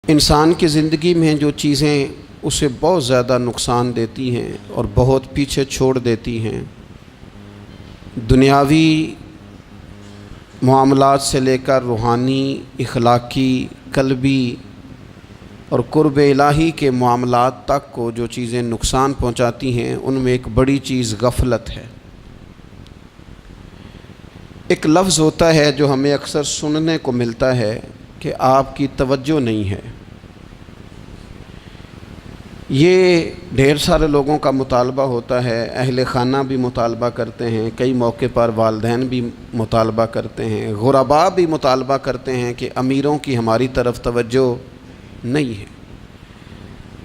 انسان کی زندگی میں جو چیزیں اسے بہت زیادہ نقصان دیتی ہیں اور بہت پیچھے چھوڑ دیتی ہیں، دنیاوی معاملات سے لے کر روحانی، اخلاقی، قلبی اور قرب الہی کے معاملات تک کو جو چیزیں نقصان پہنچاتی ہیں، ان میں ایک بڑی چیز غفلت ہے۔ ایک لفظ ہوتا ہے جو ہمیں اکثر سننے کو ملتا ہے کہ آپ کی توجہ نہیں ہے۔ یہ ڈھیر سارے لوگوں کا مطالبہ ہوتا ہے، اہل خانہ بھی مطالبہ کرتے ہیں، کئی موقع پر والدین بھی مطالبہ کرتے ہیں، غرباء بھی مطالبہ کرتے ہیں کہ امیروں کی ہماری طرف توجہ نہیں ہے۔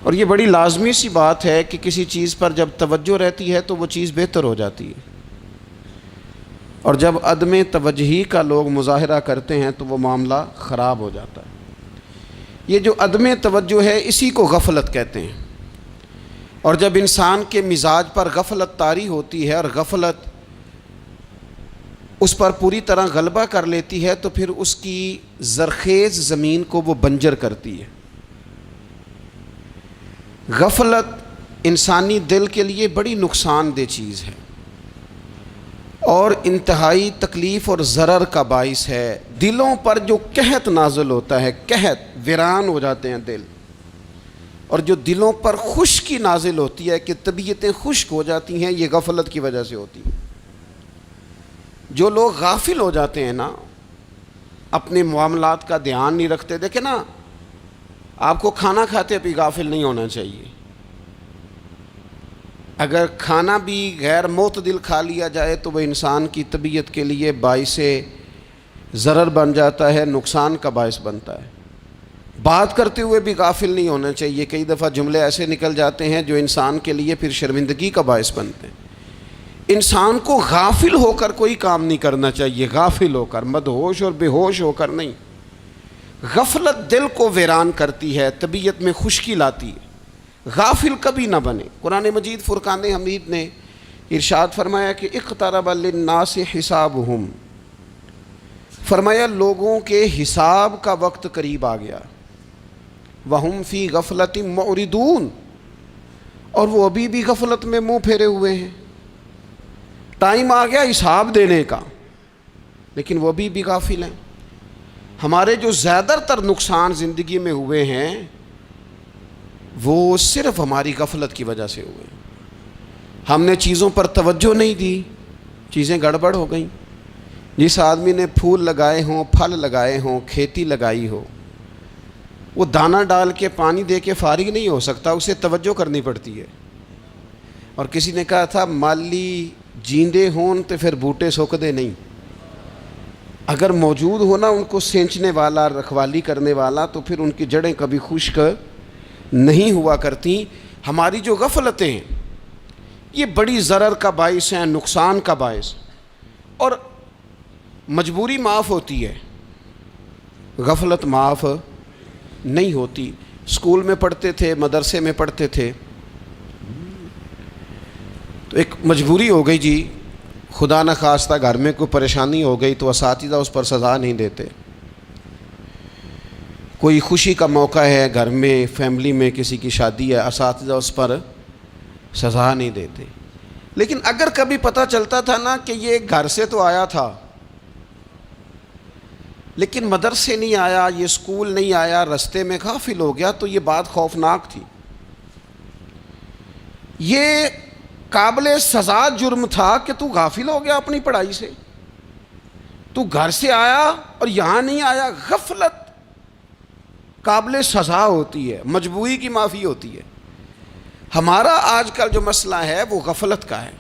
اور یہ بڑی لازمی سی بات ہے کہ کسی چیز پر جب توجہ رہتی ہے تو وہ چیز بہتر ہو جاتی ہے، اور جب عدم توجہی کا لوگ مظاہرہ کرتے ہیں تو وہ معاملہ خراب ہو جاتا ہے۔ یہ جو عدم توجہ ہے اسی کو غفلت کہتے ہیں، اور جب انسان کے مزاج پر غفلت طاری ہوتی ہے اور غفلت اس پر پوری طرح غلبہ کر لیتی ہے تو پھر اس کی زرخیز زمین کو وہ بنجر کرتی ہے۔ غفلت انسانی دل کے لیے بڑی نقصان دہ چیز ہے اور انتہائی تکلیف اور ضرر کا باعث ہے۔ دلوں پر جو قحط نازل ہوتا ہے، قحط، ویران ہو جاتے ہیں دل، اور جو دلوں پر خشکی نازل ہوتی ہے کہ طبیعتیں خشک ہو جاتی ہیں، یہ غفلت کی وجہ سے ہوتی ہے۔ جو لوگ غافل ہو جاتے ہیں نا، اپنے معاملات کا دھیان نہیں رکھتے، دیکھیں نا، آپ کو کھانا کھاتے بھی غافل نہیں ہونا چاہیے۔ اگر کھانا بھی غیر معتدل کھا لیا جائے تو وہ انسان کی طبیعت کے لیے باعث ضرر بن جاتا ہے، نقصان کا باعث بنتا ہے۔ بات کرتے ہوئے بھی غافل نہیں ہونا چاہیے، کئی دفعہ جملے ایسے نکل جاتے ہیں جو انسان کے لیے پھر شرمندگی کا باعث بنتے ہیں۔ انسان کو غافل ہو کر کوئی کام نہیں کرنا چاہیے، غافل ہو کر، مدہوش اور بے ہوش ہو کر نہیں۔ غفلت دل کو ویران کرتی ہے، طبیعت میں خشکی لاتی ہے۔ غافل کبھی نہ بنے۔ قرآن مجید فرقان حمید نے ارشاد فرمایا کہ اقترب للناس حسابہم، فرمایا لوگوں کے حساب کا وقت قریب آ گیا، وہم فی غفلۃ معرضون، اور وہ ابھی بھی غفلت میں منہ پھیرے ہوئے ہیں۔ ٹائم آ گیا حساب دینے کا، لیکن وہ ابھی بھی غافل ہیں۔ ہمارے جو زیادہ تر نقصان زندگی میں ہوئے ہیں وہ صرف ہماری غفلت کی وجہ سے ہوئے۔ ہم نے چیزوں پر توجہ نہیں دی، چیزیں گڑبڑ ہو گئیں۔ جس آدمی نے پھول لگائے ہوں، پھل لگائے ہوں، کھیتی لگائی ہو، وہ دانہ ڈال کے پانی دے کے فارغ نہیں ہو سکتا، اسے توجہ کرنی پڑتی ہے۔ اور کسی نے کہا تھا مالی جیندے ہون تو پھر بوٹے سکدے نہیں، اگر موجود ہونا ان کو سینچنے والا، رکھوالی کرنے والا، تو پھر ان کی جڑیں کبھی خشک نہیں ہوا کرتی۔ ہماری جو غفلتیں ہیں یہ بڑی ضرر کا باعث ہیں، نقصان کا باعث، اور مجبوری معاف ہوتی ہے، غفلت معاف نہیں ہوتی۔ اسکول میں پڑھتے تھے، مدرسے میں پڑھتے تھے، تو ایک مجبوری ہو گئی جی، خدا نخواستہ گھر میں کوئی پریشانی ہو گئی تو اساتذہ اس پر سزا نہیں دیتے۔ کوئی خوشی کا موقع ہے گھر میں، فیملی میں کسی کی شادی ہے، اساتذہ اس پر سزا نہیں دیتے۔ لیکن اگر کبھی پتہ چلتا تھا نا کہ یہ گھر سے تو آیا تھا لیکن مدرسے نہیں آیا، یہ اسکول نہیں آیا، رستے میں غافل ہو گیا، تو یہ بات خوفناک تھی۔ یہ قابل سزا جرم تھا کہ تو غافل ہو گیا اپنی پڑھائی سے، تو گھر سے آیا اور یہاں نہیں آیا۔ غفلت قابل سزا ہوتی ہے، مجبوری کی معافی ہوتی ہے۔ ہمارا آج کل جو مسئلہ ہے وہ غفلت کا ہے۔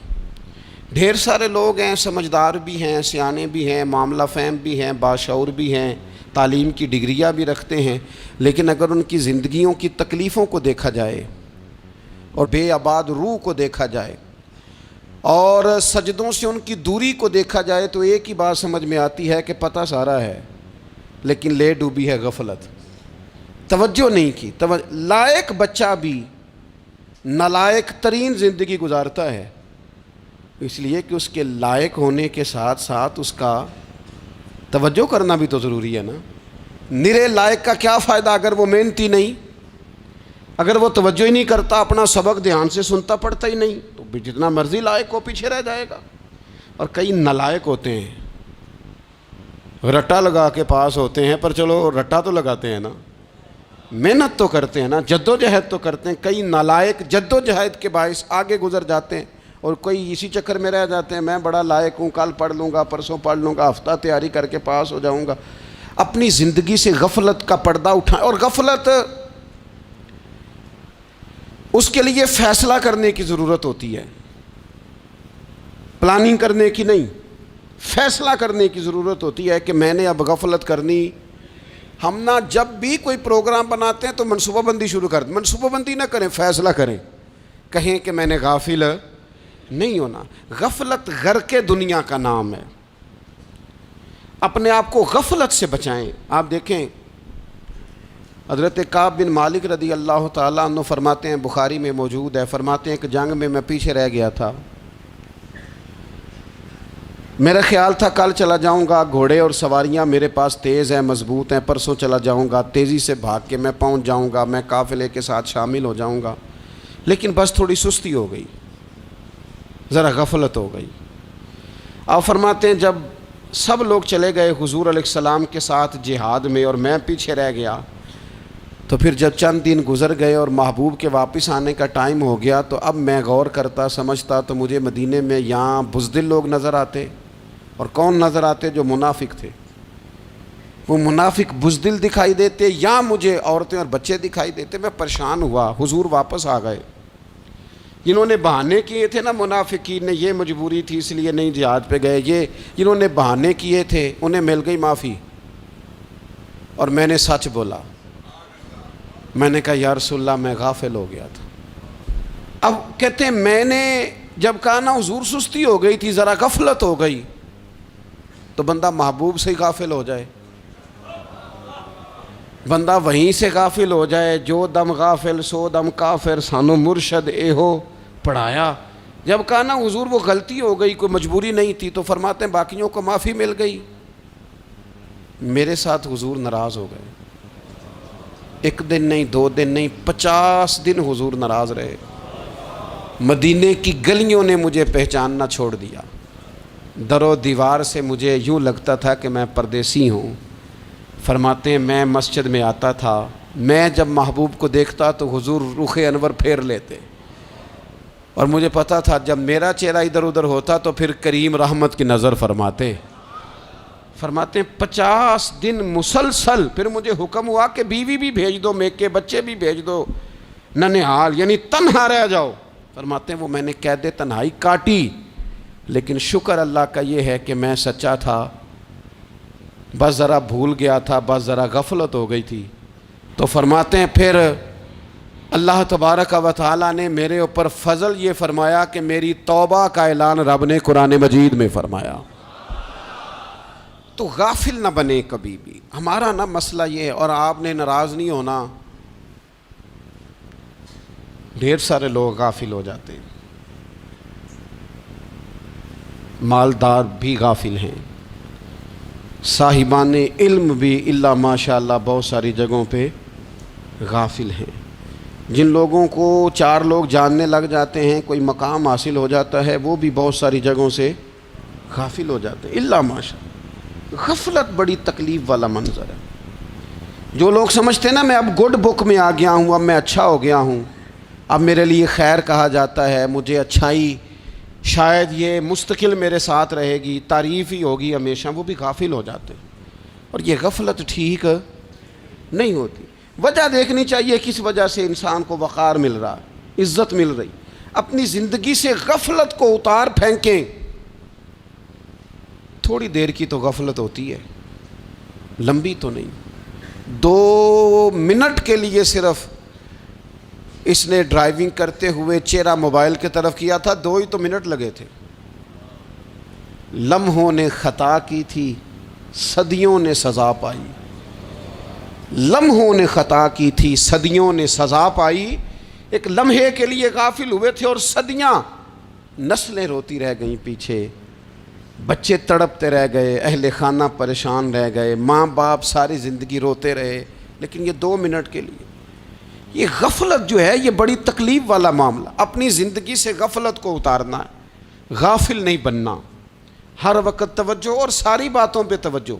ڈھیر سارے لوگ ہیں، سمجھدار بھی ہیں، سیانے بھی ہیں، معاملہ فہم بھی ہیں، باشعور بھی ہیں، تعلیم کی ڈگریاں بھی رکھتے ہیں، لیکن اگر ان کی زندگیوں کی تکلیفوں کو دیکھا جائے اور بے آباد روح کو دیکھا جائے اور سجدوں سے ان کی دوری کو دیکھا جائے تو ایک ہی بات سمجھ میں آتی ہے کہ پتہ سارا ہے لیکن لے ڈوبی ہے غفلت، توجہ نہیں کی۔ لائق بچہ بھی نالائق ترین زندگی گزارتا ہے، اس لیے کہ اس کے لائق ہونے کے ساتھ ساتھ اس کا توجہ کرنا بھی تو ضروری ہے نا۔ نرے لائق کا کیا فائدہ اگر وہ محنتی نہیں، اگر وہ توجہ ہی نہیں کرتا، اپنا سبق دھیان سے سنتا پڑھتا ہی نہیں، تو بھی جتنا مرضی لائق ہو پیچھے رہ جائے گا۔ اور کئی نالائق ہوتے ہیں، رٹا لگا کے پاس ہوتے ہیں، پر چلو رٹا تو لگاتے ہیں نا، محنت تو کرتے ہیں نا، جد و جہد تو کرتے ہیں۔ کئی نالائق جد و جہد کے باعث آگے گزر جاتے ہیں، اور کوئی اسی چکر میں رہ جاتے ہیں، میں بڑا لائق ہوں، کل پڑھ لوں گا، پرسوں پڑھ لوں گا، ہفتہ تیاری کر کے پاس ہو جاؤں گا۔ اپنی زندگی سے غفلت کا پردہ اٹھائیں، اور غفلت اس کے لیے فیصلہ کرنے کی ضرورت ہوتی ہے، پلاننگ کرنے کی نہیں، فیصلہ کرنے کی ضرورت ہوتی ہے کہ میں نے اب غفلت کرنی۔ ہم نہ جب بھی کوئی پروگرام بناتے ہیں تو منصوبہ بندی شروع کر دیں، منصوبہ بندی نہ کریں، فیصلہ کریں، کہیں کہ میں نے غافل نہیں ہونا۔ غفلت غرق دنیا کا نام ہے، اپنے آپ کو غفلت سے بچائیں۔ آپ دیکھیں حضرت کعب بن مالک رضی اللہ تعالیٰ عنہ فرماتے ہیں، بخاری میں موجود ہے، فرماتے ہیں کہ جنگ میں پیچھے رہ گیا تھا، میرا خیال تھا کل چلا جاؤں گا، گھوڑے اور سواریاں میرے پاس تیز ہیں، مضبوط ہیں، پرسوں چلا جاؤں گا، تیزی سے بھاگ کے میں پہنچ جاؤں گا، میں قافلے کے ساتھ شامل ہو جاؤں گا، لیکن بس تھوڑی سستی ہو گئی، ذرا غفلت ہو گئی۔ آپ فرماتے ہیں جب سب لوگ چلے گئے حضور علیہ السلام کے ساتھ جہاد میں اور میں پیچھے رہ گیا، تو پھر جب چند دن گزر گئے اور محبوب کے واپس آنے کا ٹائم ہو گیا، تو اب میں غور کرتا سمجھتا تو مجھے مدینے میں یہاں بزدل لوگ نظر آتے، اور کون نظر آتے؟ جو منافق تھے، وہ منافق بزدل دکھائی دیتے، یا مجھے عورتیں اور بچے دکھائی دیتے۔ میں پریشان ہوا، حضور واپس آ گئے۔ جنہوں نے بہانے کیے تھے نا منافقین نے، یہ مجبوری تھی اس لیے نہیں جہاد پہ گئے، یہ جنہوں نے بہانے کیے تھے انہیں مل گئی معافی، اور میں نے سچ بولا، میں نے کہا یا رسول اللہ میں غافل ہو گیا تھا۔ اب کہتے ہیں میں نے جب کہا نا حضور سستی ہو گئی تھی، ذرا غفلت ہو گئی، تو بندہ محبوب سے ہی غافل ہو جائے، بندہ وہیں سے غافل ہو جائے۔ جو دم غافل سو دم کافر، سانو مرشد اے ہو پڑھایا۔ جب کہا نا حضور وہ غلطی ہو گئی، کوئی مجبوری نہیں تھی، تو فرماتے ہیں باقیوں کو معافی مل گئی، میرے ساتھ حضور ناراض ہو گئے۔ ایک دن نہیں، 2 دن نہیں، 50 دن حضور ناراض رہے۔ مدینے کی گلیوں نے مجھے پہچاننا چھوڑ دیا، در و دیوار سے مجھے یوں لگتا تھا کہ میں پردیسی ہوں۔ فرماتے ہیں میں مسجد میں آتا تھا، میں جب محبوب کو دیکھتا تو حضور رخ انور پھیر لیتے، اور مجھے پتا تھا جب میرا چہرہ ادھر ادھر ہوتا تو پھر کریم رحمت کی نظر فرماتے۔ فرماتے ہیں 50 دن مسلسل، پھر مجھے حکم ہوا کہ بیوی بھی بھیج دو، میکے بچے بھی بھیج دو، ننھال یعنی تنہا رہ جاؤ۔ فرماتے ہیں وہ میں نے قید تنہائی کاٹی، لیکن شکر اللہ کا یہ ہے کہ میں سچا تھا، بس ذرا بھول گیا تھا، بس ذرا غفلت ہو گئی تھی۔ تو فرماتے ہیں پھر اللہ تبارک و تعالیٰ نے میرے اوپر فضل یہ فرمایا کہ میری توبہ کا اعلان رب نے قرآن مجید میں فرمایا۔ تو غافل نہ بنے کبھی بھی، ہمارا نا مسئلہ یہ ہے، اور آپ نے ناراض نہیں ہونا، ڈھیر سارے لوگ غافل ہو جاتے ہیں، مالدار بھی غافل ہیں، صاحبان علم بھی الا ماشاء اللہ بہت ساری جگہوں پہ غافل ہیں۔ جن لوگوں کو 4 لوگ جاننے لگ جاتے ہیں، کوئی مقام حاصل ہو جاتا ہے، وہ بھی بہت ساری جگہوں سے غافل ہو جاتے ہیں الا ماشاء اللہ۔ غفلت بڑی تکلیف والا منظر ہے۔ جو لوگ سمجھتے ہیں نا میں اب گڈ بک میں آ گیا ہوں، اب میں اچھا ہو گیا ہوں، اب میرے لیے خیر کہا جاتا ہے، مجھے اچھائی شاید یہ مستقل میرے ساتھ رہے گی، تعریف ہی ہوگی ہمیشہ، وہ بھی غافل ہو جاتے ہیں۔ اور یہ غفلت ٹھیک نہیں ہوتی۔ وجہ دیکھنی چاہیے کس وجہ سے انسان کو وقار مل رہا، عزت مل رہی۔ اپنی زندگی سے غفلت کو اتار پھینکیں۔ تھوڑی دیر کی تو غفلت ہوتی ہے، لمبی تو نہیں۔ 2 منٹ کے لیے صرف اس نے ڈرائیونگ کرتے ہوئے چہرہ موبائل کی طرف کیا تھا، 2 ہی تو منٹ لگے تھے۔ لمحوں نے خطا کی تھی، صدیوں نے سزا پائی۔ لمحوں نے خطا کی تھی، صدیوں نے سزا پائی۔ ایک لمحے کے لیے غافل ہوئے تھے اور صدیاں، نسلیں روتی رہ گئیں پیچھے۔ بچے تڑپتے رہ گئے، اہل خانہ پریشان رہ گئے، ماں باپ ساری زندگی روتے رہے، لیکن یہ 2 منٹ کے لیے یہ غفلت جو ہے یہ بڑی تکلیف والا معاملہ. اپنی زندگی سے غفلت کو اتارنا ہے، غافل نہیں بننا، ہر وقت توجہ اور ساری باتوں پہ توجہ.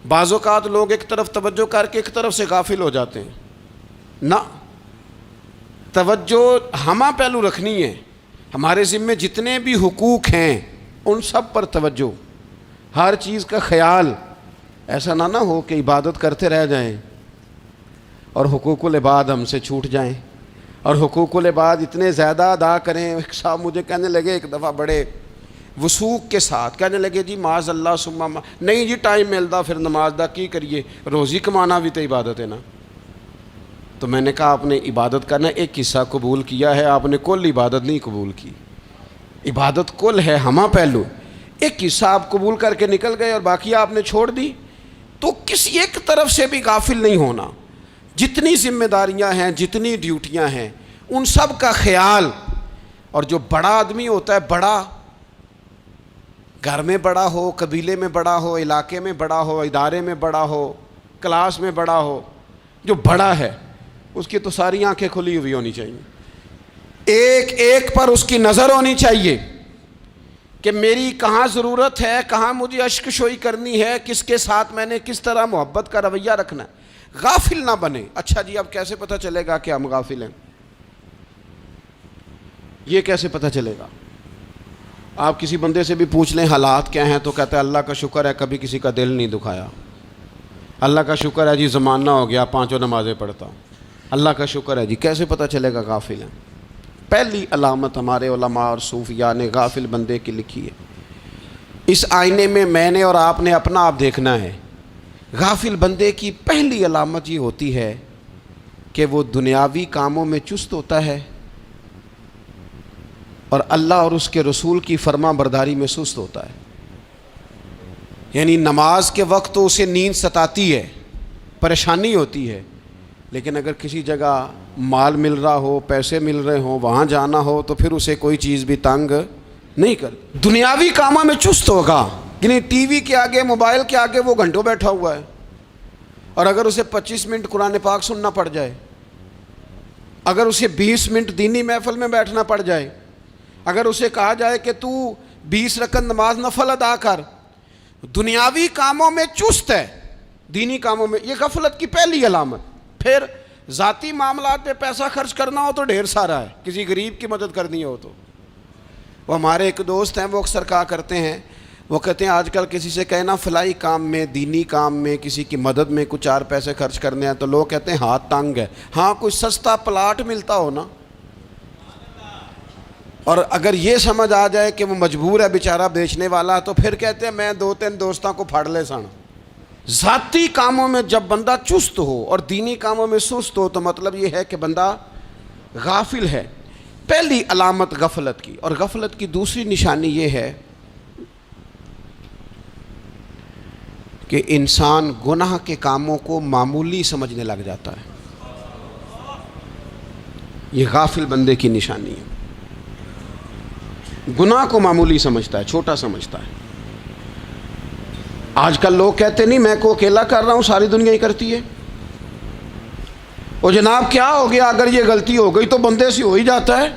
بعض اوقات لوگ ایک طرف توجہ کر کے ایک طرف سے غافل ہو جاتے ہیں. نہ، توجہ ہمہ پہلو رکھنی ہے. ہمارے ذمے جتنے بھی حقوق ہیں ان سب پر توجہ، ہر چیز کا خیال. ایسا نہ ہو کہ عبادت کرتے رہ جائیں اور حقوق العباد ہم سے چھوٹ جائیں، اور حقوق العباد اتنے زیادہ ادا کریں. ایک صاحب مجھے کہنے لگے ایک دفعہ بڑے وثوق کے ساتھ کہنے لگے جی معاذ اللہ ثم نہیں جی ٹائم ملتا پھر نماز دا کی کریے، روزی کمانا بھی تو عبادت ہے نا. تو میں نے کہا آپ نے عبادت کرنا ایک حصہ قبول کیا ہے، آپ نے کل عبادت نہیں قبول کی. عبادت کل ہے، ہمہ پہلو. ایک حصہ آپ قبول کر کے نکل گئے اور باقی آپ نے چھوڑ دی. تو کسی ایک طرف سے بھی غافل نہیں ہونا. جتنی ذمہ داریاں ہیں، جتنی ڈیوٹیاں ہیں، ان سب کا خیال. اور جو بڑا آدمی ہوتا ہے، بڑا گھر میں بڑا ہو، قبیلے میں بڑا ہو، علاقے میں بڑا ہو، ادارے میں بڑا ہو، کلاس میں بڑا ہو، جو بڑا ہے اس کی تو ساری آنکھیں کھلی ہوئی ہونی چاہیے. ایک ایک پر اس کی نظر ہونی چاہیے کہ میری کہاں ضرورت ہے، کہاں مجھے اشک شوئی کرنی ہے، کس کے ساتھ میں نے کس طرح محبت کا رویہ رکھنا ہے. غافل نہ بنے. اچھا جی اب کیسے پتہ چلے گا کہ ہم غافل ہیں؟ یہ کیسے پتہ چلے گا؟ آپ کسی بندے سے بھی پوچھ لیں حالات کیا ہیں تو کہتا ہے اللہ کا شکر ہے کبھی کسی کا دل نہیں دکھایا، اللہ کا شکر ہے جی زمانہ ہو گیا 5 نمازیں پڑھتا ہوں، اللہ کا شکر ہے جی. کیسے پتہ چلے گا غافل ہیں؟ پہلی علامت ہمارے علماء اور صوفیاء نے غافل بندے کی لکھی ہے. اس آئینے میں نے اور آپ نے اپنا آپ دیکھنا ہے. غافل بندے کی پہلی علامت یہ ہوتی ہے کہ وہ دنیاوی کاموں میں چست ہوتا ہے اور اللہ اور اس کے رسول کی فرما برداری میں سست ہوتا ہے. یعنی نماز کے وقت تو اسے نیند ستاتی ہے، پریشانی ہوتی ہے، لیکن اگر کسی جگہ مال مل رہا ہو، پیسے مل رہے ہوں، وہاں جانا ہو تو پھر اسے کوئی چیز بھی تنگ نہیں کر. دنیاوی کاموں میں چست ہوگا، یعنی ٹی وی کے آگے، موبائل کے آگے وہ گھنٹوں بیٹھا ہوا ہے. اور اگر اسے 25 منٹ قرآن پاک سننا پڑ جائے، اگر اسے 20 منٹ دینی محفل میں بیٹھنا پڑ جائے، اگر اسے کہا جائے کہ تو 20 رکعت نماز نفل ادا کر، دنیاوی کاموں میں چست ہے، دینی کاموں میں، یہ غفلت کی پہلی علامت. پھر ذاتی معاملات پہ پیسہ خرچ کرنا ہو تو ڈھیر سارا ہے، کسی غریب کی مدد کرنی ہو تو. وہ ہمارے ایک دوست ہیں، وہ اکثر کہا کرتے ہیں، وہ کہتے ہیں آج کل کسی سے کہنا فلائی کام میں، دینی کام میں، کسی کی مدد میں کچھ 4 پیسے خرچ کرنے ہیں تو لوگ کہتے ہیں ہاتھ تنگ ہے. ہاں کوئی سستا پلاٹ ملتا ہو نا، اور اگر یہ سمجھ آ جائے کہ وہ مجبور ہے بیچارہ بیچنے والا، تو پھر کہتے ہیں میں 2-3 دوستوں کو پھاڑ لے سن. ذاتی کاموں میں جب بندہ چست ہو اور دینی کاموں میں سست ہو تو مطلب یہ ہے کہ بندہ غافل ہے. پہلی علامت غفلت کی. اور غفلت کی دوسری نشانی یہ ہے کہ انسان گناہ کے کاموں کو معمولی سمجھنے لگ جاتا ہے. یہ غافل بندے کی نشانی ہے. گناہ کو معمولی سمجھتا ہے، چھوٹا سمجھتا ہے. آج کل لوگ کہتے نہیں میں کو اکیلا کر رہا ہوں، ساری دنیا ہی کرتی ہے. اور جناب کیا ہو گیا اگر یہ غلطی ہو گئی تو بندے سے ہو ہی جاتا ہے.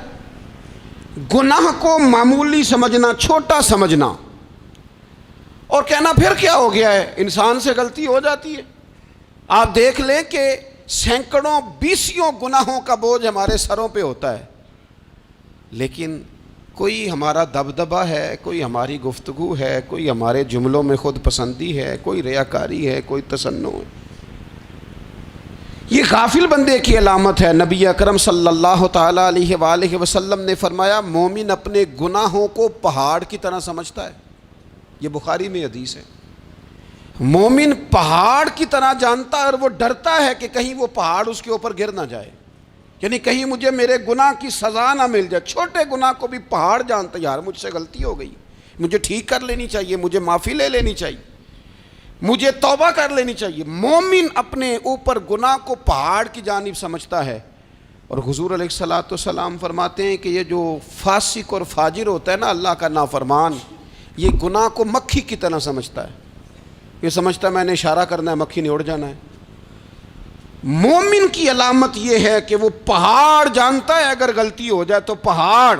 گناہ کو معمولی سمجھنا، چھوٹا سمجھنا اور کہنا پھر کیا ہو گیا ہے، انسان سے غلطی ہو جاتی ہے. آپ دیکھ لیں کہ سینکڑوں بیسیوں گناہوں کا بوجھ ہمارے سروں پہ ہوتا ہے، لیکن کوئی ہمارا دبدبہ ہے، کوئی ہماری گفتگو ہے، کوئی ہمارے جملوں میں خود پسندی ہے، کوئی ریاکاری ہے، کوئی تصنع ہے. یہ غافل بندے کی علامت ہے. نبی اکرم صلی اللہ تعالیٰ علیہ وآلہ وسلم نے فرمایا مومن اپنے گناہوں کو پہاڑ کی طرح سمجھتا ہے. یہ بخاری میں حدیث ہے. مومن پہاڑ کی طرح جانتا ہے اور وہ ڈرتا ہے کہ کہیں وہ پہاڑ اس کے اوپر گر نہ جائے، یعنی کہیں مجھے میرے گناہ کی سزا نہ مل جائے. چھوٹے گناہ کو بھی پہاڑ جانتا ہے، یار مجھ سے غلطی ہو گئی، مجھے ٹھیک کر لینی چاہیے، مجھے معافی لے لینی چاہیے، مجھے توبہ کر لینی چاہیے. مومن اپنے اوپر گناہ کو پہاڑ کی جانب سمجھتا ہے. اور حضور علیہ الصلوۃ والسلام فرماتے ہیں کہ یہ جو فاسق اور فاجر ہوتا ہے نا، اللہ کا نافرمان، یہ گناہ کو مکھی کی طرح سمجھتا ہے، یہ سمجھتا ہے میں نے اشارہ کرنا ہے مکھی نے اڑ جانا ہے۔ مومن کی علامت یہ ہے کہ وہ پہاڑ جانتا ہے اگر غلطی ہو جائے تو پہاڑ۔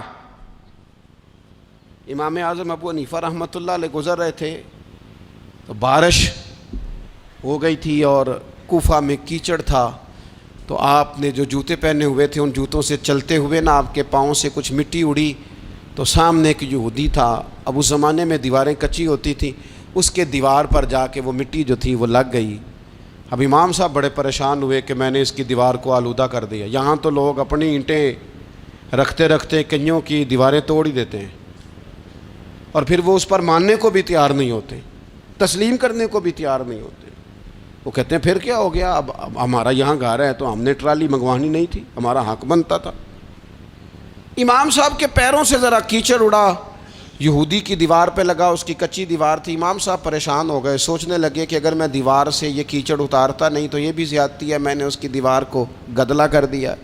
امام اعظم ابو حنیفہ رحمۃ اللہ علیہ گزر رہے تھے تو بارش ہو گئی تھی اور کوفہ میں کیچڑ تھا، تو آپ نے جو جوتے پہنے ہوئے تھے ان جوتوں سے چلتے ہوئے نا آپ کے پاؤں سے کچھ مٹی اڑی، تو سامنے ایک یہودی تھا، اب اس زمانے میں دیواریں کچی ہوتی تھیں، اس کے دیوار پر جا کے وہ مٹی جو تھی وہ لگ گئی۔ اب امام صاحب بڑے پریشان ہوئے کہ میں نے اس کی دیوار کو آلودہ کر دیا۔ یہاں تو لوگ اپنی اینٹیں رکھتے رکھتے کئیوں کی دیواریں توڑ ہی دیتے ہیں، اور پھر وہ اس پر ماننے کو بھی تیار نہیں ہوتے، تسلیم کرنے کو بھی تیار نہیں ہوتے۔ وہ کہتے ہیں پھر کیا ہو گیا، اب ہمارا یہاں گھر ہے تو ہم نے ٹرالی منگوانی نہیں تھی، ہمارا حق بنتا تھا۔ امام صاحب کے پیروں سے ذرا کیچڑ اڑا، یہودی کی دیوار پہ لگا، اس کی کچی دیوار تھی۔ امام صاحب پریشان ہو گئے، سوچنے لگے کہ اگر میں دیوار سے یہ کیچڑ اتارتا نہیں تو یہ بھی زیادتی ہے، میں نے اس کی دیوار کو گدلا کر دیا،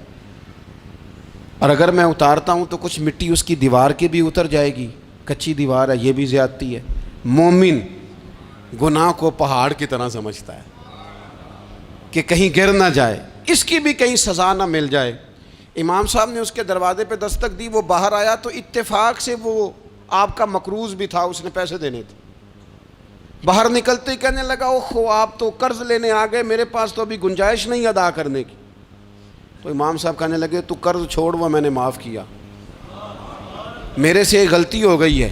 اور اگر میں اتارتا ہوں تو کچھ مٹی اس کی دیوار کی بھی اتر جائے گی، کچی دیوار ہے، یہ بھی زیادتی ہے۔ مومن گناہ کو پہاڑ کی طرح سمجھتا ہے کہ کہیں گر نہ جائے، اس کی بھی کہیں سزا نہ مل جائے۔ امام صاحب نے اس کے دروازے پہ دستک دی، وہ باہر آیا تو اتفاق سے وہ آپ کا مقروض بھی تھا، اس نے پیسے دینے تھے۔ باہر نکلتے ہی کہنے لگا اوہ آپ تو قرض لینے آ گئے، میرے پاس تو ابھی گنجائش نہیں ادا کرنے کی۔ تو امام صاحب کہنے لگے تو قرض چھوڑ، وہ میں نے معاف کیا، میرے سے غلطی ہو گئی ہے،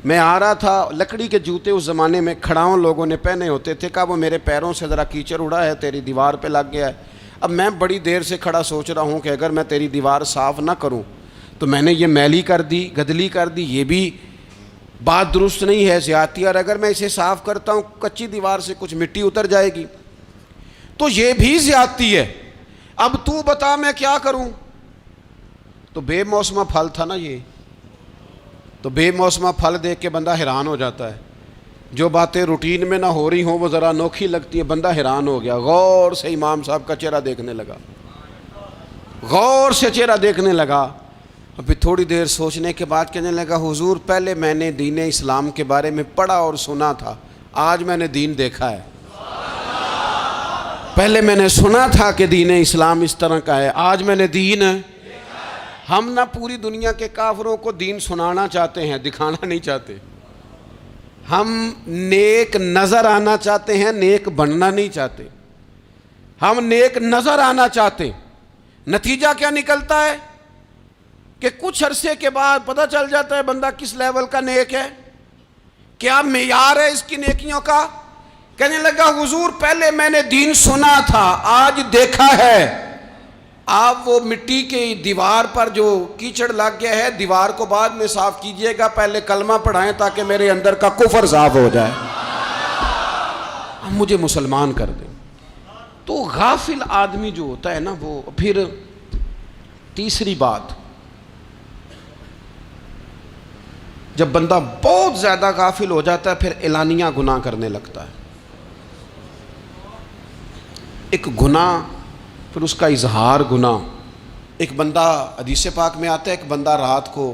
میں آ رہا تھا، لکڑی کے جوتے اس زمانے میں کھڑاؤں لوگوں نے پہنے ہوتے تھے، کہا وہ میرے پیروں سے ذرا کیچڑ اڑا ہے، تیری دیوار پہ لگ گیا ہے۔ اب میں بڑی دیر سے کھڑا سوچ رہا ہوں کہ اگر میں تیری دیوار صاف نہ کروں تو میں نے یہ میلی کر دی، گدلی کر دی، یہ بھی بات درست نہیں ہے، زیادتی، اور اگر میں اسے صاف کرتا ہوں کچی دیوار سے کچھ مٹی اتر جائے گی تو یہ بھی زیادتی ہے، اب تو بتا میں کیا کروں۔ تو بے موسمہ پھل تھا نا یہ، تو بے موسمہ پھل دیکھ کے بندہ حیران ہو جاتا ہے، جو باتیں روٹین میں نہ ہو رہی ہوں وہ ذرا انوکھی لگتی ہے، بندہ حیران ہو گیا، غور سے امام صاحب کا چہرہ دیکھنے لگا، غور سے چہرہ دیکھنے لگا، اور پھر تھوڑی دیر سوچنے کے بعد کہنے لگا حضور پہلے میں نے دین اسلام کے بارے میں پڑھا اور سنا تھا، آج میں نے دین دیکھا ہے۔ پہلے میں نے سنا تھا کہ دین اسلام اس طرح کا ہے، آج میں نے دین ہم نہ پوری دنیا کے کافروں کو دین سنانا چاہتے ہیں، دکھانا نہیں چاہتے، ہم نیک نظر آنا چاہتے ہیں، نیک بننا نہیں چاہتے، ہم نیک نظر آنا چاہتے۔ نتیجہ کیا نکلتا ہے کہ کچھ عرصے کے بعد پتہ چل جاتا ہے بندہ کس لیول کا نیک ہے، کیا معیار ہے اس کی نیکیوں کا۔ کہنے لگا حضور پہلے میں نے دین سنا تھا، آج دیکھا ہے۔ آپ وہ مٹی کی دیوار پر جو کیچڑ لگ گیا ہے، دیوار کو بعد میں صاف کیجئے گا، پہلے کلمہ پڑھائیں تاکہ میرے اندر کا کفر صاف ہو جائے، مجھے مسلمان کر دیں۔ تو غافل آدمی جو ہوتا ہے نا، وہ پھر تیسری بات، جب بندہ بہت زیادہ غافل ہو جاتا ہے پھر اعلانیہ گناہ کرنے لگتا ہے۔ ایک گناہ پھر اس کا اظہار گناہ، ایک بندہ حدیث پاک میں آتا ہے، ایک بندہ رات کو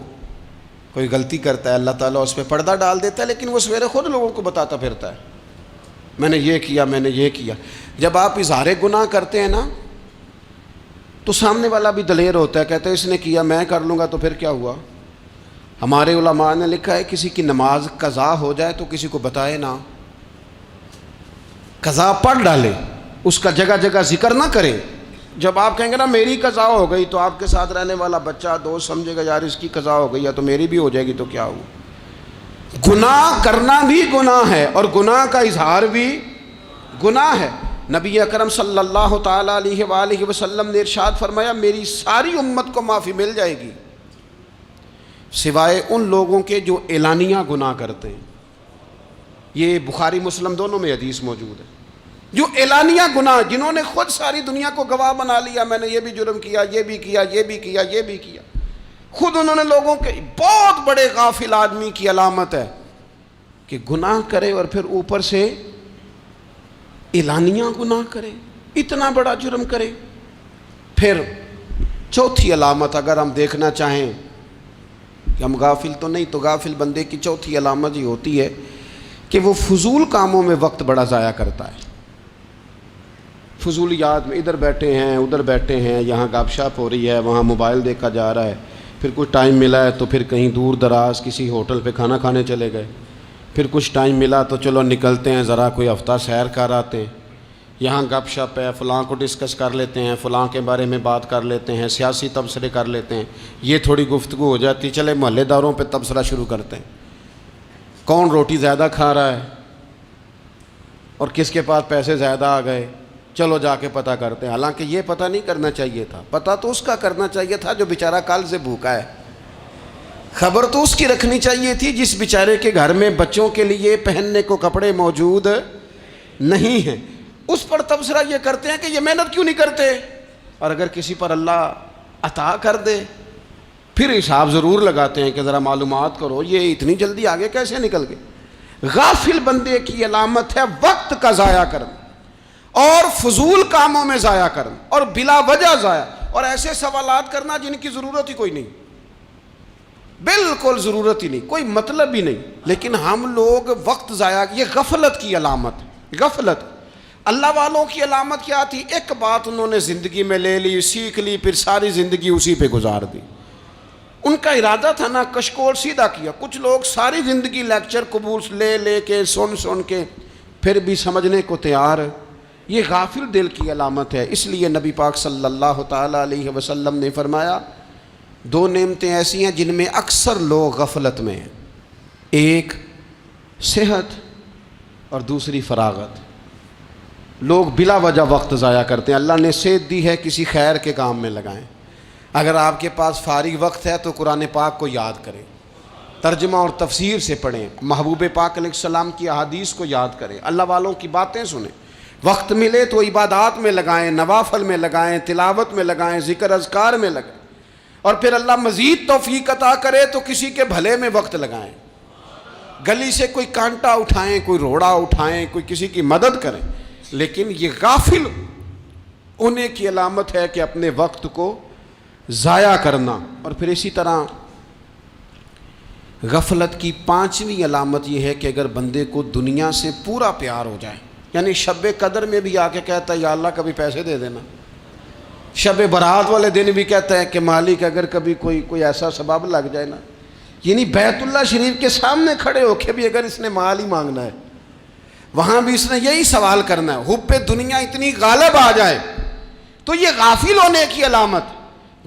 کوئی غلطی کرتا ہے، اللہ تعالیٰ اس پہ پردہ ڈال دیتا ہے، لیکن وہ سویرے خود لوگوں کو بتاتا پھرتا ہے میں نے یہ کیا، میں نے یہ کیا۔ جب آپ اظہار گناہ کرتے ہیں نا تو سامنے والا بھی دلیر ہوتا ہے، کہتا ہے اس نے کیا میں کر لوں گا تو پھر کیا ہوا۔ ہمارے علماء نے لکھا ہے کسی کی نماز قضا ہو جائے تو کسی کو بتائے نہ، قضا پڑھ ڈالے، اس کا جگہ جگہ ذکر نہ کرے۔ جب آپ کہیں گے نا میری قضا ہو گئی تو آپ کے ساتھ رہنے والا بچہ دوست سمجھے گا یار اس کی قضا ہو گئی ہے تو میری بھی ہو جائے گی تو کیا ہوا۔ گناہ کرنا بھی گناہ ہے اور گناہ کا اظہار بھی گناہ ہے۔ نبی اکرم صلی اللہ تعالیٰ علیہ وآلہ وسلم نے ارشاد فرمایا میری ساری امت کو معافی مل جائے گی سوائے ان لوگوں کے جو اعلانیہ گناہ کرتے ہیں۔ یہ بخاری مسلم دونوں میں حدیث موجود ہے۔ جو اعلانیہ گناہ، جنہوں نے خود ساری دنیا کو گواہ بنا لیا، میں نے یہ بھی جرم کیا، یہ بھی کیا، یہ بھی کیا، یہ بھی کیا، خود انہوں نے لوگوں کے، بہت بڑے غافل آدمی کی علامت ہے کہ گناہ کرے اور پھر اوپر سے اعلانیہ گناہ کرے، اتنا بڑا جرم کرے۔ پھر چوتھی علامت اگر ہم دیکھنا چاہیں کہ ہم غافل تو نہیں. تو غافل بندے کی چوتھی علامت یہ ہوتی ہے کہ وہ فضول کاموں میں وقت بڑا ضائع کرتا ہے. فضولیات میں ادھر بیٹھے ہیں ادھر بیٹھے ہیں, یہاں گپ شپ ہو رہی ہے, وہاں موبائل دیکھا جا رہا ہے, پھر کچھ ٹائم ملا ہے تو پھر کہیں دور دراز کسی ہوٹل پہ کھانا کھانے چلے گئے, پھر کچھ ٹائم ملا تو چلو نکلتے ہیں ذرا کوئی ہفتہ سیر کر آتے ہیں, یہاں گپ شپ ہے, فلاں کو ڈسکس کر لیتے ہیں, فلاں کے بارے میں بات کر لیتے ہیں, سیاسی تبصرے کر لیتے ہیں, یہ تھوڑی گفتگو ہو جاتی, چلے محلے داروں پہ تبصرہ شروع کرتے ہیں, کون روٹی زیادہ کھا رہا ہے اور کس کے پاس پیسے زیادہ آ گئے, چلو جا کے پتہ کرتے ہیں. حالانکہ یہ پتہ نہیں کرنا چاہیے تھا, پتہ تو اس کا کرنا چاہیے تھا جو بیچارہ کل سے بھوکا ہے. خبر تو اس کی رکھنی چاہیے تھی جس بیچارے کے گھر میں بچوں کے لیے پہننے کو کپڑے موجود نہیں ہیں. اس پر تبصرہ یہ کرتے ہیں کہ یہ محنت کیوں نہیں کرتے, اور اگر کسی پر اللہ عطا کر دے پھر حساب ضرور لگاتے ہیں کہ ذرا معلومات کرو یہ اتنی جلدی آگے کیسے نکل گئے. غافل بندے کی علامت ہے وقت کا ضائع کرنا اور فضول کاموں میں ضائع کرنا اور بلا وجہ ضائع, اور ایسے سوالات کرنا جن کی ضرورت ہی کوئی نہیں, بالکل ضرورت ہی نہیں, کوئی مطلب ہی نہیں, لیکن ہم لوگ وقت ضائع. یہ غفلت کی علامت. غفلت اللہ والوں کی علامت کیا تھی؟ ایک بات انہوں نے زندگی میں لے لی, سیکھ لی, پھر ساری زندگی اسی پہ گزار دی. ان کا ارادہ تھا نا کشکول سیدھا کیا. کچھ لوگ ساری زندگی لیکچر قبول لے کے سن کے پھر بھی سمجھنے کو تیار. یہ غافل دل کی علامت ہے. اس لیے نبی پاک صلی اللہ تعالیٰ علیہ وسلم نے فرمایا دو نعمتیں ایسی ہیں جن میں اکثر لوگ غفلت میں ہیں, ایک صحت اور دوسری فراغت. لوگ بلا وجہ وقت ضائع کرتے ہیں. اللہ نے صحت دی ہے, کسی خیر کے کام میں لگائیں. اگر آپ کے پاس فارغ وقت ہے تو قرآن پاک کو یاد کریں, ترجمہ اور تفسیر سے پڑھیں, محبوب پاک علیہ السلام کی احادیث کو یاد کریں, اللہ والوں کی باتیں سنیں. وقت ملے تو عبادات میں لگائیں, نوافل میں لگائیں, تلاوت میں لگائیں, ذکر اذکار میں لگائیں, اور پھر اللہ مزید توفیق عطا کرے تو کسی کے بھلے میں وقت لگائیں. گلی سے کوئی کانٹا اٹھائیں, کوئی روڑا اٹھائیں, کوئی کسی کی مدد کریں. لیکن یہ غافل ہونے کی علامت ہے کہ اپنے وقت کو ضائع کرنا. اور پھر اسی طرح غفلت کی پانچویں علامت یہ ہے کہ اگر بندے کو دنیا سے پورا پیار ہو جائے, یعنی شب قدر میں بھی آ کے کہتا ہے یا اللہ کبھی پیسے دے دینا, شب برات والے دن بھی کہتا ہے کہ مالک اگر کبھی کوئی ایسا سبب لگ جائے نا, یعنی بیت اللہ شریف کے سامنے کھڑے ہو کے بھی اگر اس نے مال ہی مانگنا ہے وہاں بھی اس نے یہی سوال کرنا ہے, حب دنیا اتنی غالب آ جائے. تو یہ غافل ہونے کی علامت.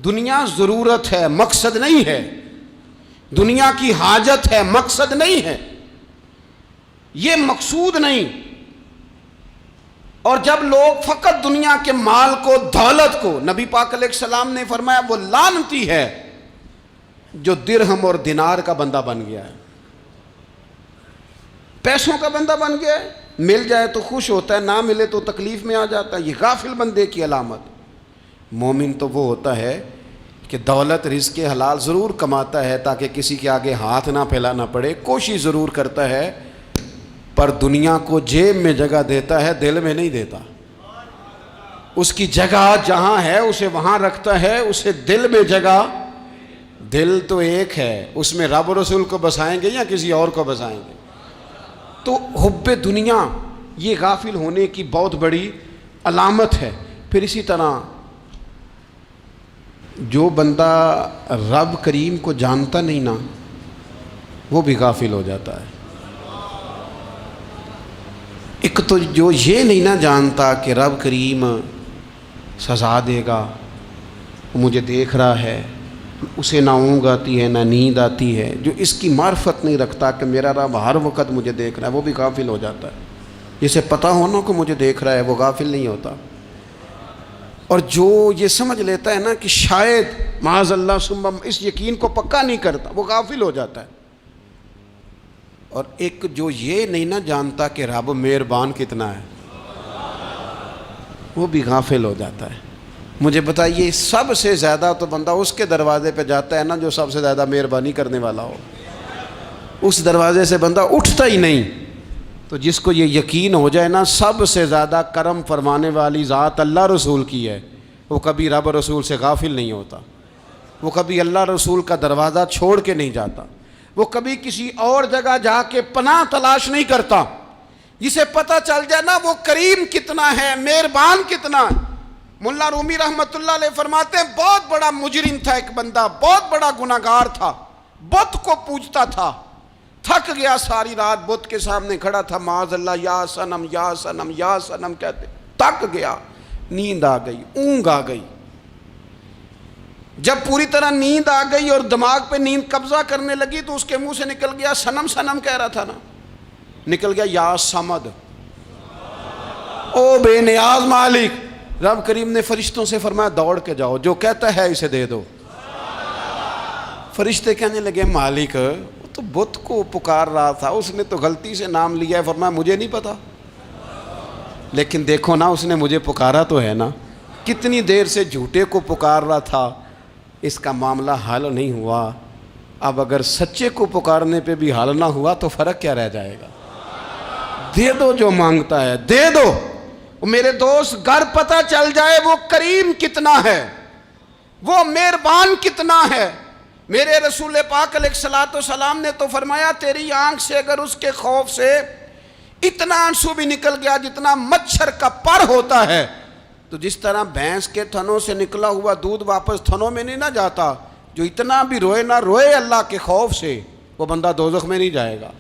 دنیا ضرورت ہے, مقصد نہیں ہے. دنیا کی حاجت ہے, مقصد نہیں ہے. یہ مقصود نہیں. اور جب لوگ فقط دنیا کے مال کو, دولت کو, نبی پاک علیہ السلام نے فرمایا وہ لعنتی ہے جو درہم اور دینار کا بندہ بن گیا ہے, پیسوں کا بندہ بن گیا ہے. مل جائے تو خوش ہوتا ہے, نہ ملے تو تکلیف میں آ جاتا ہے. یہ غافل بندے کی علامت. مومن تو وہ ہوتا ہے کہ دولت رزق حلال ضرور کماتا ہے تاکہ کسی کے آگے ہاتھ نہ پھیلانا پڑے, کوشش ضرور کرتا ہے, پر دنیا کو جیب میں جگہ دیتا ہے, دل میں نہیں دیتا. اس کی جگہ جہاں ہے اسے وہاں رکھتا ہے, اسے دل میں جگہ. دل تو ایک ہے, اس میں رب و رسول کو بسائیں گے یا کسی اور کو بسائیں گے. تو حب دنیا یہ غافل ہونے کی بہت بڑی علامت ہے. پھر اسی طرح جو بندہ رب کریم کو جانتا نہیں نا وہ بھی غافل ہو جاتا ہے. ایک تو جو یہ نہیں نہ جانتا کہ رب کریم سزا دے گا, مجھے دیکھ رہا ہے, اسے نہ اونگ آتی ہے نہ نیند آتی ہے, جو اس کی معرفت نہیں رکھتا کہ میرا رب ہر وقت مجھے دیکھ رہا ہے, وہ بھی غافل ہو جاتا ہے. جسے پتہ ہونا کہ مجھے دیکھ رہا ہے وہ غافل نہیں ہوتا. اور جو یہ سمجھ لیتا ہے نا کہ شاید معاذ اللہ ثم, اس یقین کو پکا نہیں کرتا, وہ غافل ہو جاتا ہے. اور ایک جو یہ نہیں نہ جانتا کہ رب مہربان کتنا ہے وہ بھی غافل ہو جاتا ہے. مجھے بتائیے سب سے زیادہ تو بندہ اس کے دروازے پہ جاتا ہے نا جو سب سے زیادہ مہربانی کرنے والا ہو, اس دروازے سے بندہ اٹھتا ہی نہیں. تو جس کو یہ یقین ہو جائے نا سب سے زیادہ کرم فرمانے والی ذات اللہ رسول کی ہے, وہ کبھی رب رسول سے غافل نہیں ہوتا. وہ کبھی اللہ رسول کا دروازہ چھوڑ کے نہیں جاتا، وہ کبھی کسی اور جگہ جا کے پناہ تلاش نہیں کرتا۔ جسے پتہ چل جائے نا وہ کریم کتنا ہے، مہربان کتنا ہے۔ ملا رومی رحمت اللہ علیہ فرماتے ہیں بہت بڑا مجرم تھا ایک بندہ، بہت بڑا گناہگار تھا، بت کو پوجتا تھا، تھک گیا ساری رات بت کے سامنے کھڑا تھا، معاذ اللہ یا صنم یا صنم یا صنم کہتے، تھک گیا، نیند آ گئی، اونگ آ گئی۔ جب پوری طرح نیند آ گئی اور دماغ پہ نیند قبضہ کرنے لگی تو اس کے منہ سے نکل گیا، صنم صنم کہہ رہا تھا نا، نکل گیا یا صمد، او بے نیاز مالک۔ رب کریم نے فرشتوں سے فرمایا دوڑ کے جاؤ، جو کہتا ہے اسے دے دو۔ فرشتے کہنے لگے مالک وہ تو بت کو پکار رہا تھا، اس نے تو غلطی سے نام لیا ہے۔ فرمایا مجھے نہیں پتا، لیکن دیکھو نا اس نے مجھے پکارا تو ہے نا، کتنی دیر سے جھوٹے کو پکار رہا تھا، اس کا معاملہ حل نہیں ہوا۔ اب اگر سچے کو پکارنے پہ بھی حل نہ ہوا تو فرق کیا رہ جائے گا؟ دے دو جو مانگتا ہے، دے دو۔ میرے دوست گھر پتہ چل جائے وہ کریم کتنا ہے، وہ مہربان کتنا ہے۔ میرے رسول پاک علیہ الصلوۃ والسلام نے تو فرمایا تیری آنکھ سے اگر اس کے خوف سے اتنا آنسو بھی نکل گیا جتنا مچھر کا پر ہوتا ہے، تو جس طرح بھینس کے تھنوں سے نکلا ہوا دودھ واپس تھنوں میں نہیں نہ جاتا، جو اتنا بھی روئے نہ روئے اللہ کے خوف سے، وہ بندہ دوزخ میں نہیں جائے گا۔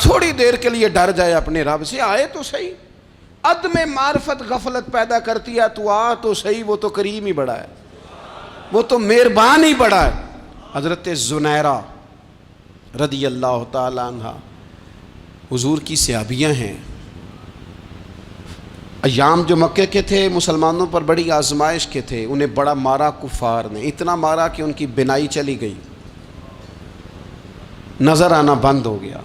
تھوڑی دیر کے لیے ڈر جائے اپنے رب سے، آئے تو صحیح۔ عدم معرفت غفلت پیدا کرتی ہے، تو آ تو صحیح، وہ تو کریم ہی بڑا ہے، وہ تو مہربان ہی بڑا ہے۔ حضرت زنیرہ رضی اللہ تعالی عنہ حضور کی صحابیاں ہیں۔ ایام جو مکے کے تھے مسلمانوں پر بڑی آزمائش کے تھے، انہیں بڑا مارا کفار نے، اتنا مارا کہ ان کی بینائی چلی گئی، نظر آنا بند ہو گیا۔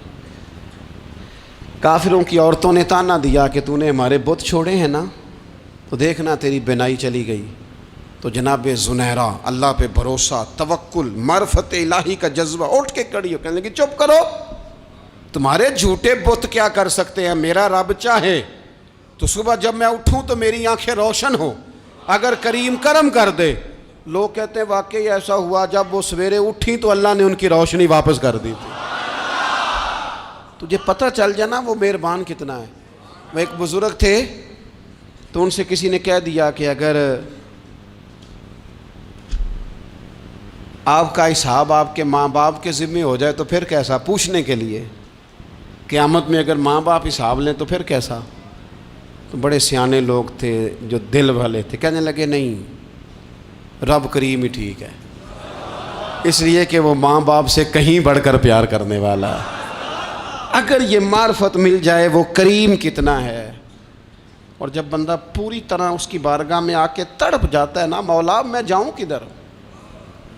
کافروں کی عورتوں نے تانا دیا کہ تو نے ہمارے بت چھوڑے ہیں نا، تو دیکھنا تیری بینائی چلی گئی۔ تو جناب زنیرہ اللہ پہ بھروسہ، توکل، معرفت الہی کا جذبہ، اٹھ کے کھڑی ہو کہنے لگی چپ کرو، تمہارے جھوٹے بت کیا کر سکتے ہیں، میرا رب چاہے تو صبح جب میں اٹھوں تو میری آنکھیں روشن ہو، اگر کریم کرم کر دے۔ لوگ کہتے ہیں واقعی ایسا ہوا، جب وہ سویرے اٹھیں تو اللہ نے ان کی روشنی واپس کر دی تھی۔ تجھے پتہ چل جانا وہ مہربان کتنا ہے۔ وہ ایک بزرگ تھے تو ان سے کسی نے کہہ دیا کہ اگر آپ کا حساب آپ کے ماں باپ کے ذمہ ہو جائے تو پھر کیسا، پوچھنے کے لیے قیامت میں اگر ماں باپ حساب لیں تو پھر کیسا۔ تو بڑے سیانے لوگ تھے جو دل والے تھے، کہنے لگے نہیں، رب کریم ہی ٹھیک ہے، اس لیے کہ وہ ماں باپ سے کہیں بڑھ کر پیار کرنے والا ہے۔ اگر یہ معرفت مل جائے وہ کریم کتنا ہے۔ اور جب بندہ پوری طرح اس کی بارگاہ میں آ کے تڑپ جاتا ہے نا، مولا میں جاؤں کدھر،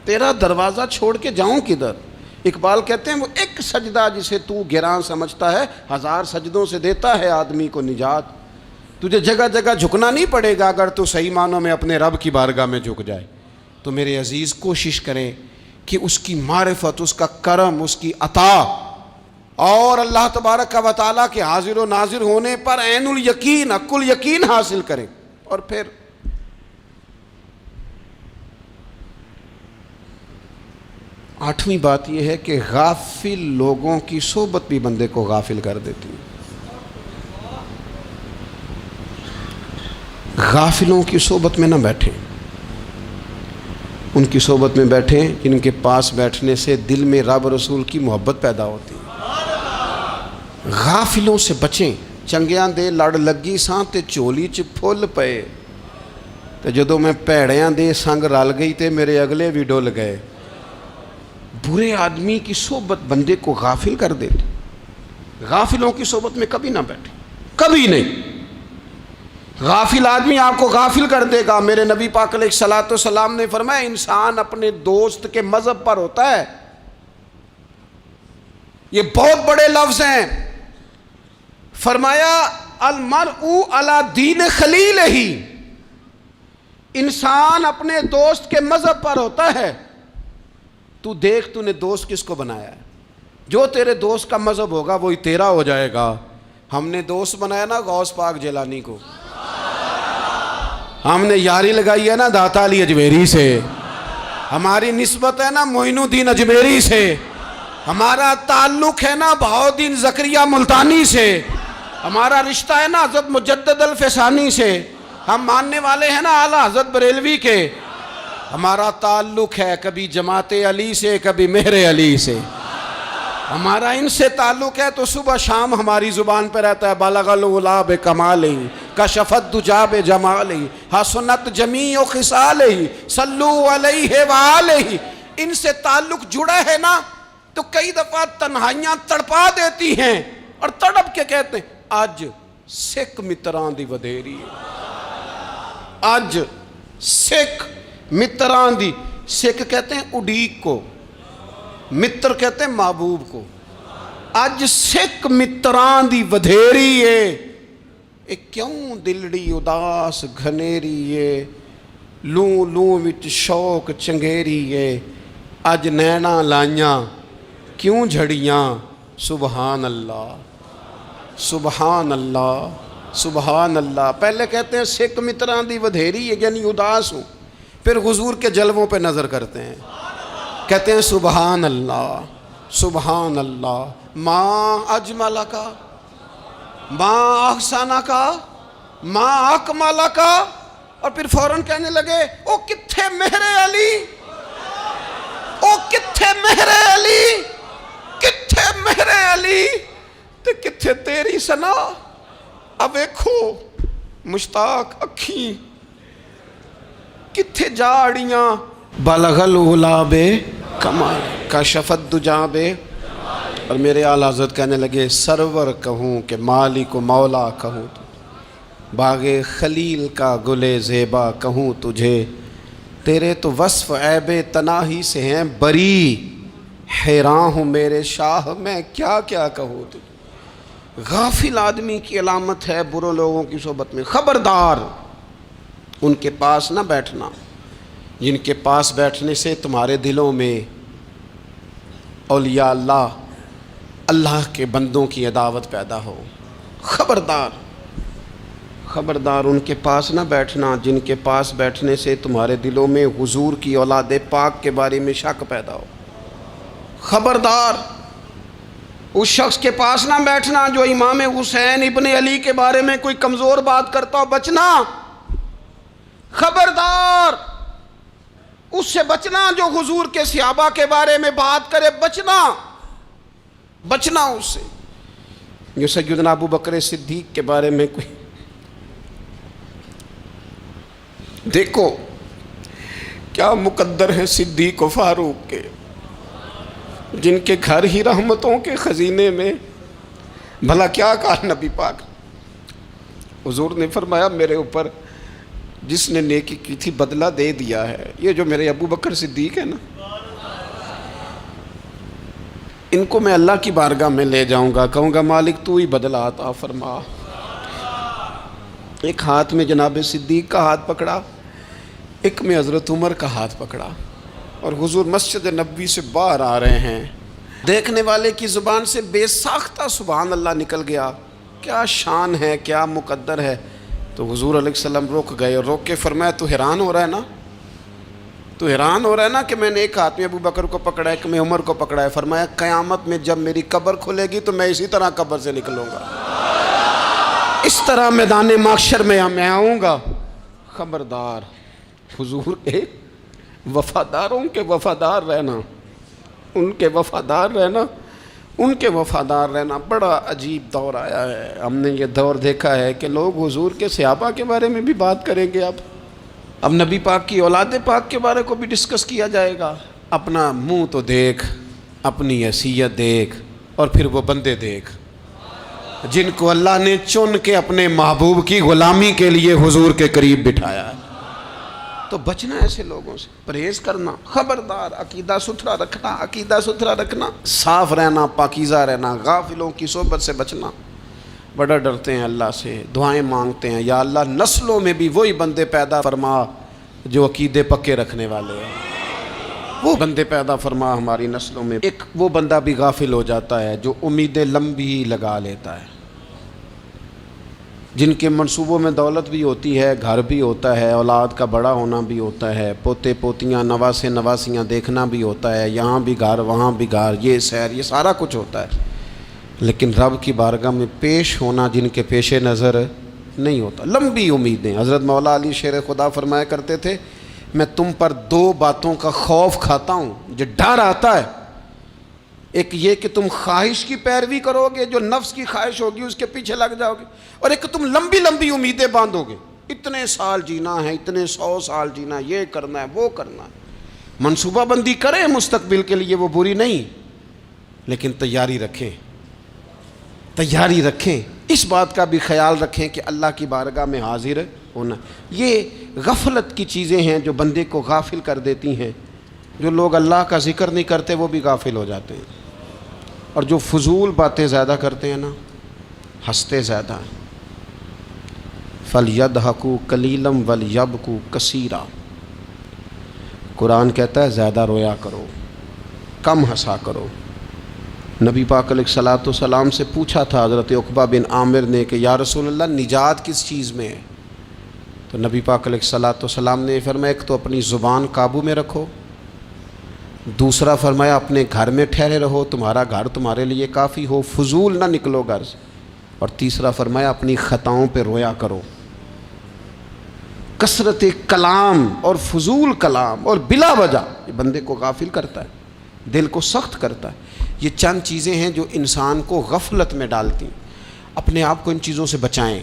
تیرا دروازہ چھوڑ کے جاؤں کدھر۔ اقبال کہتے ہیں وہ ایک سجدہ جسے تو گراں سمجھتا ہے، 1000 سجدوں سے دیتا ہے آدمی کو نجات۔ تجھے جگہ جگہ جھکنا نہیں پڑے گا اگر تو صحیح معنوں میں اپنے رب کی بارگاہ میں جھک جائے۔ تو میرے عزیز کوشش کریں کہ اس کی معرفت، اس کا کرم، اس کی عطا اور اللہ تبارک و تعالیٰ کے حاضر و ناظر ہونے پر عین الیقین، حق الیقین حاصل کریں۔ اور پھر آٹھویں بات یہ ہے کہ غافل لوگوں کی صحبت بھی بندے کو غافل کر دیتی ہے۔ غافلوں کی صحبت میں نہ بیٹھیں، ان کی صحبت میں بیٹھیں جن کے پاس بیٹھنے سے دل میں رب رسول کی محبت پیدا ہوتی ہے۔ غافلوں سے بچیں۔ چنگیاں دے لڑ لگی ساں تے چولی چ پھل پئے، تے جدوں میں پیڑیاں دے سنگ رل گئی تے میرے اگلے بھی ڈل گئے۔ برے آدمی کی صحبت بندے کو غافل کر دیتی۔ غافلوں کی صحبت میں کبھی نہ بیٹھیں، کبھی نہیں۔ غافل آدمی آپ کو غافل کر دے گا۔ میرے نبی پاک علیہ الصلوۃ والسلام نے فرمایا انسان اپنے دوست کے مذہب پر ہوتا ہے۔ یہ بہت بڑے لفظ ہیں۔ فرمایا المرء علی دین خلیلہ، انسان اپنے دوست کے مذہب پر ہوتا ہے۔ تو دیکھ تو نے دوست کس کو بنایا ہے، جو تیرے دوست کا مذہب ہوگا وہی تیرا ہو جائے گا۔ ہم نے دوست بنایا نا غوث پاک جیلانی کو، ہم نے یاری لگائی ہے نا داتا علی اجمیری سے، ہماری نسبت ہے نا معین الدین اجمیری سے، ہمارا تعلق ہے نا بہاؤالدین زکریہ ملتانی سے، ہمارا رشتہ ہے نا حضرت مجدد الفسانی سے، ہم ماننے والے ہیں نا اعلیٰ حضرت بریلوی کے، ہمارا تعلق ہے کبھی جماعت علی سے کبھی مہر علی سے، ہمارا ان سے تعلق ہے تو صبح شام ہماری زبان پہ رہتا ہے بالغ العلا بکمالہ کشف الدجی بجمالہ حسنت جمیع خصالہ صلو علیہ وآلہ۔ ان سے تعلق جڑا ہے نا تو کئی دفعہ تنہائیاں تڑپا دیتی ہیں اور تڑپ کے کہتے ہیں آج سکھ متران دی ودھیری ہے، آج سکھ متران دی، سکھ کہتے ہیں اڈیق کو، متر کہتے ہیں محبوب کو، اج سکھ متران دی ودھیری ہے، اے کیوں دلڑی اداس گھنیری ہے، لوں لوں وچ شوق چنگیری ہے، اج نینا لائیاں کیوں جھڑیاں، سبحان اللہ سبحان اللہ سبحان اللہ۔ پہلے کہتے ہیں سکھ متران دی ودھیری ہے یعنی اداس ہوں، پھر حضور کے جلووں پہ نظر کرتے ہیں، کہتے ہیں سبحان اللہ سبحان اللہ، ماں اجمل کا ماں احسن کا ماں اکمل کا، اور پھر فوراً کہنے لگے او کتھے مہر علی، او کتھے مہر علی، کتھے مہر علی تے کتھے تیری سنا، اب ویکھو مشتاق اکھیں کتھے جاڑیاں، بلغ العلا بے کمال کشف الدجی بے، اور میرے اعلیٰ حضرت کہنے لگے سرور کہوں کہ مالک و مولا کہوں، باغ خلیل کا گلے زیبا کہوں تجھے، تیرے تو وصف عیب تناہی سے ہیں بری، حیران ہوں میرے شاہ میں کیا کیا کہوں تجھے۔ غافل آدمی کی علامت ہے برے لوگوں کی صحبت میں، خبردار ان کے پاس نہ بیٹھنا جن کے پاس بیٹھنے سے تمہارے دلوں میں اولیاء اللہ اللہ کے بندوں کی عداوت پیدا ہو، خبردار خبردار ان کے پاس نہ بیٹھنا جن کے پاس بیٹھنے سے تمہارے دلوں میں حضور کی اولاد پاک کے بارے میں شک پیدا ہو، خبردار اس شخص کے پاس نہ بیٹھنا جو امام حسین ابن علی کے بارے میں کوئی کمزور بات کرتا ہو، بچنا، خبردار اس سے بچنا جو حضور کے صحابہ کے بارے میں بات کرے، بچنا بچنا اس سے، جو سیدنا ابو بکر صدیق کے بارے میں کوئی، دیکھو کیا مقدر ہیں صدیق و فاروق کے، جن کے گھر ہی رحمتوں کے خزینے میں، بھلا کیا کہا نبی پاک، حضور نے فرمایا میرے اوپر جس نے نیکی کی تھی بدلہ دے دیا ہے، یہ جو میرے ابو بکر صدیق ہے نا، ان کو میں اللہ کی بارگاہ میں لے جاؤں گا، کہوں گا مالک تو ہی بدلہ عطا فرما۔ ایک ہاتھ میں جناب صدیق کا ہاتھ پکڑا، ایک میں حضرت عمر کا ہاتھ پکڑا، اور حضور مسجد نبوی سے باہر آ رہے ہیں، دیکھنے والے کی زبان سے بے ساختہ سبحان اللہ نکل گیا، کیا شان ہے کیا مقدر ہے۔ تو حضور علیہ السلام رک گئے اور روک کے فرمایا تو حیران ہو رہا ہے نا، تو حیران ہو رہا ہے نا کہ میں نے ایک ہاتھ میں ابو بکر کو پکڑا ہے، ایک میں عمر کو پکڑا ہے، فرمایا قیامت میں جب میری قبر کھلے گی تو میں اسی طرح قبر سے نکلوں گا، اس طرح میدان محشر میں میں آؤں گا۔ خبردار حضور ایک وفاداروں کے وفادار رہنا، ان کے وفادار رہنا، ان کے وفادار رہنا بڑا عجیب دور آیا ہے۔ ہم نے یہ دور دیکھا ہے کہ لوگ حضور کے صحابہ کے بارے میں بھی بات کریں گے، اب نبی پاک کی اولاد پاک کے بارے کو بھی ڈسکس کیا جائے گا۔ اپنا منہ تو دیکھ، اپنی حیثیت دیکھ، اور پھر وہ بندے دیکھ جن کو اللہ نے چن کے اپنے محبوب کی غلامی کے لیے حضور کے قریب بٹھایا ہے۔ تو بچنا ایسے لوگوں سے، پرہیز کرنا، خبردار عقیدہ ستھرا رکھنا، عقیدہ ستھرا رکھنا، صاف رہنا، پاکیزہ رہنا، غافلوں کی صحبت سے بچنا۔ بڑا ڈرتے ہیں اللہ سے، دعائیں مانگتے ہیں یا اللہ نسلوں میں بھی وہی بندے پیدا فرما جو عقیدے پکے رکھنے والے ہیں، وہ بندے پیدا فرما ہماری نسلوں میں۔ ایک وہ بندہ بھی غافل ہو جاتا ہے جو امیدیں لمبی لگا لیتا ہے، جن کے منصوبوں میں دولت بھی ہوتی ہے، گھر بھی ہوتا ہے، اولاد کا بڑا ہونا بھی ہوتا ہے، پوتے پوتیاں نواسے نواسیاں دیکھنا بھی ہوتا ہے، یہاں بھی گھر وہاں بھی گھر، یہ سیر، یہ سارا کچھ ہوتا ہے، لیکن رب کی بارگاہ میں پیش ہونا جن کے پیش نظر نہیں ہوتا۔ لمبی امیدیں۔ حضرت مولا علی شیر خدا فرمایا کرتے تھے، میں تم پر دو باتوں کا خوف کھاتا ہوں، جو ڈر آتا ہے، ایک یہ کہ تم خواہش کی پیروی کرو گے، جو نفس کی خواہش ہوگی اس کے پیچھے لگ جاؤ گے، اور ایک کہ تم لمبی لمبی امیدیں باندھو گے، اتنے سال جینا ہے، اتنے 100 سال جینا ہے، یہ کرنا ہے وہ کرنا ہے۔ منصوبہ بندی کریں مستقبل کے لیے، وہ بری نہیں، لیکن تیاری رکھیں، تیاری رکھیں، اس بات کا بھی خیال رکھیں کہ اللہ کی بارگاہ میں حاضر ہونا۔ یہ غفلت کی چیزیں ہیں جو بندے کو غافل کر دیتی ہیں۔ جو لوگ اللہ کا ذکر نہیں کرتے وہ بھی غافل ہو جاتے ہیں، اور جو فضول باتیں زیادہ کرتے ہیں نا، ہنستے زیادہ ہیں۔ فَلْيَضْحَكُوا قَلِيلًا وَلْيَبْكُوا كَثِيرًا، قرآن کہتا ہے زیادہ رویا کرو، کم ہنسا کرو۔ نبی پاک علیہ الصلوۃ والسلام سے پوچھا تھا حضرت عقبہ بن عامر نے کہ یا رسول اللہ نجات کس چیز میں ہے؟ تو نبی پاک علیہ الصلوۃ والسلام نے فرمایا ایک تو اپنی زبان قابو میں رکھو، دوسرا فرمایا اپنے گھر میں ٹھہرے رہو، تمہارا گھر تمہارے لیے کافی ہو، فضول نہ نکلو گھر سے، اور تیسرا فرمایا اپنی خطاؤں پہ رویا کرو۔ کثرت کلام اور فضول کلام اور بلا وجہ یہ بندے کو غافل کرتا ہے، دل کو سخت کرتا ہے۔ یہ چند چیزیں ہیں جو انسان کو غفلت میں ڈالتی ہیں۔ اپنے آپ کو ان چیزوں سے بچائیں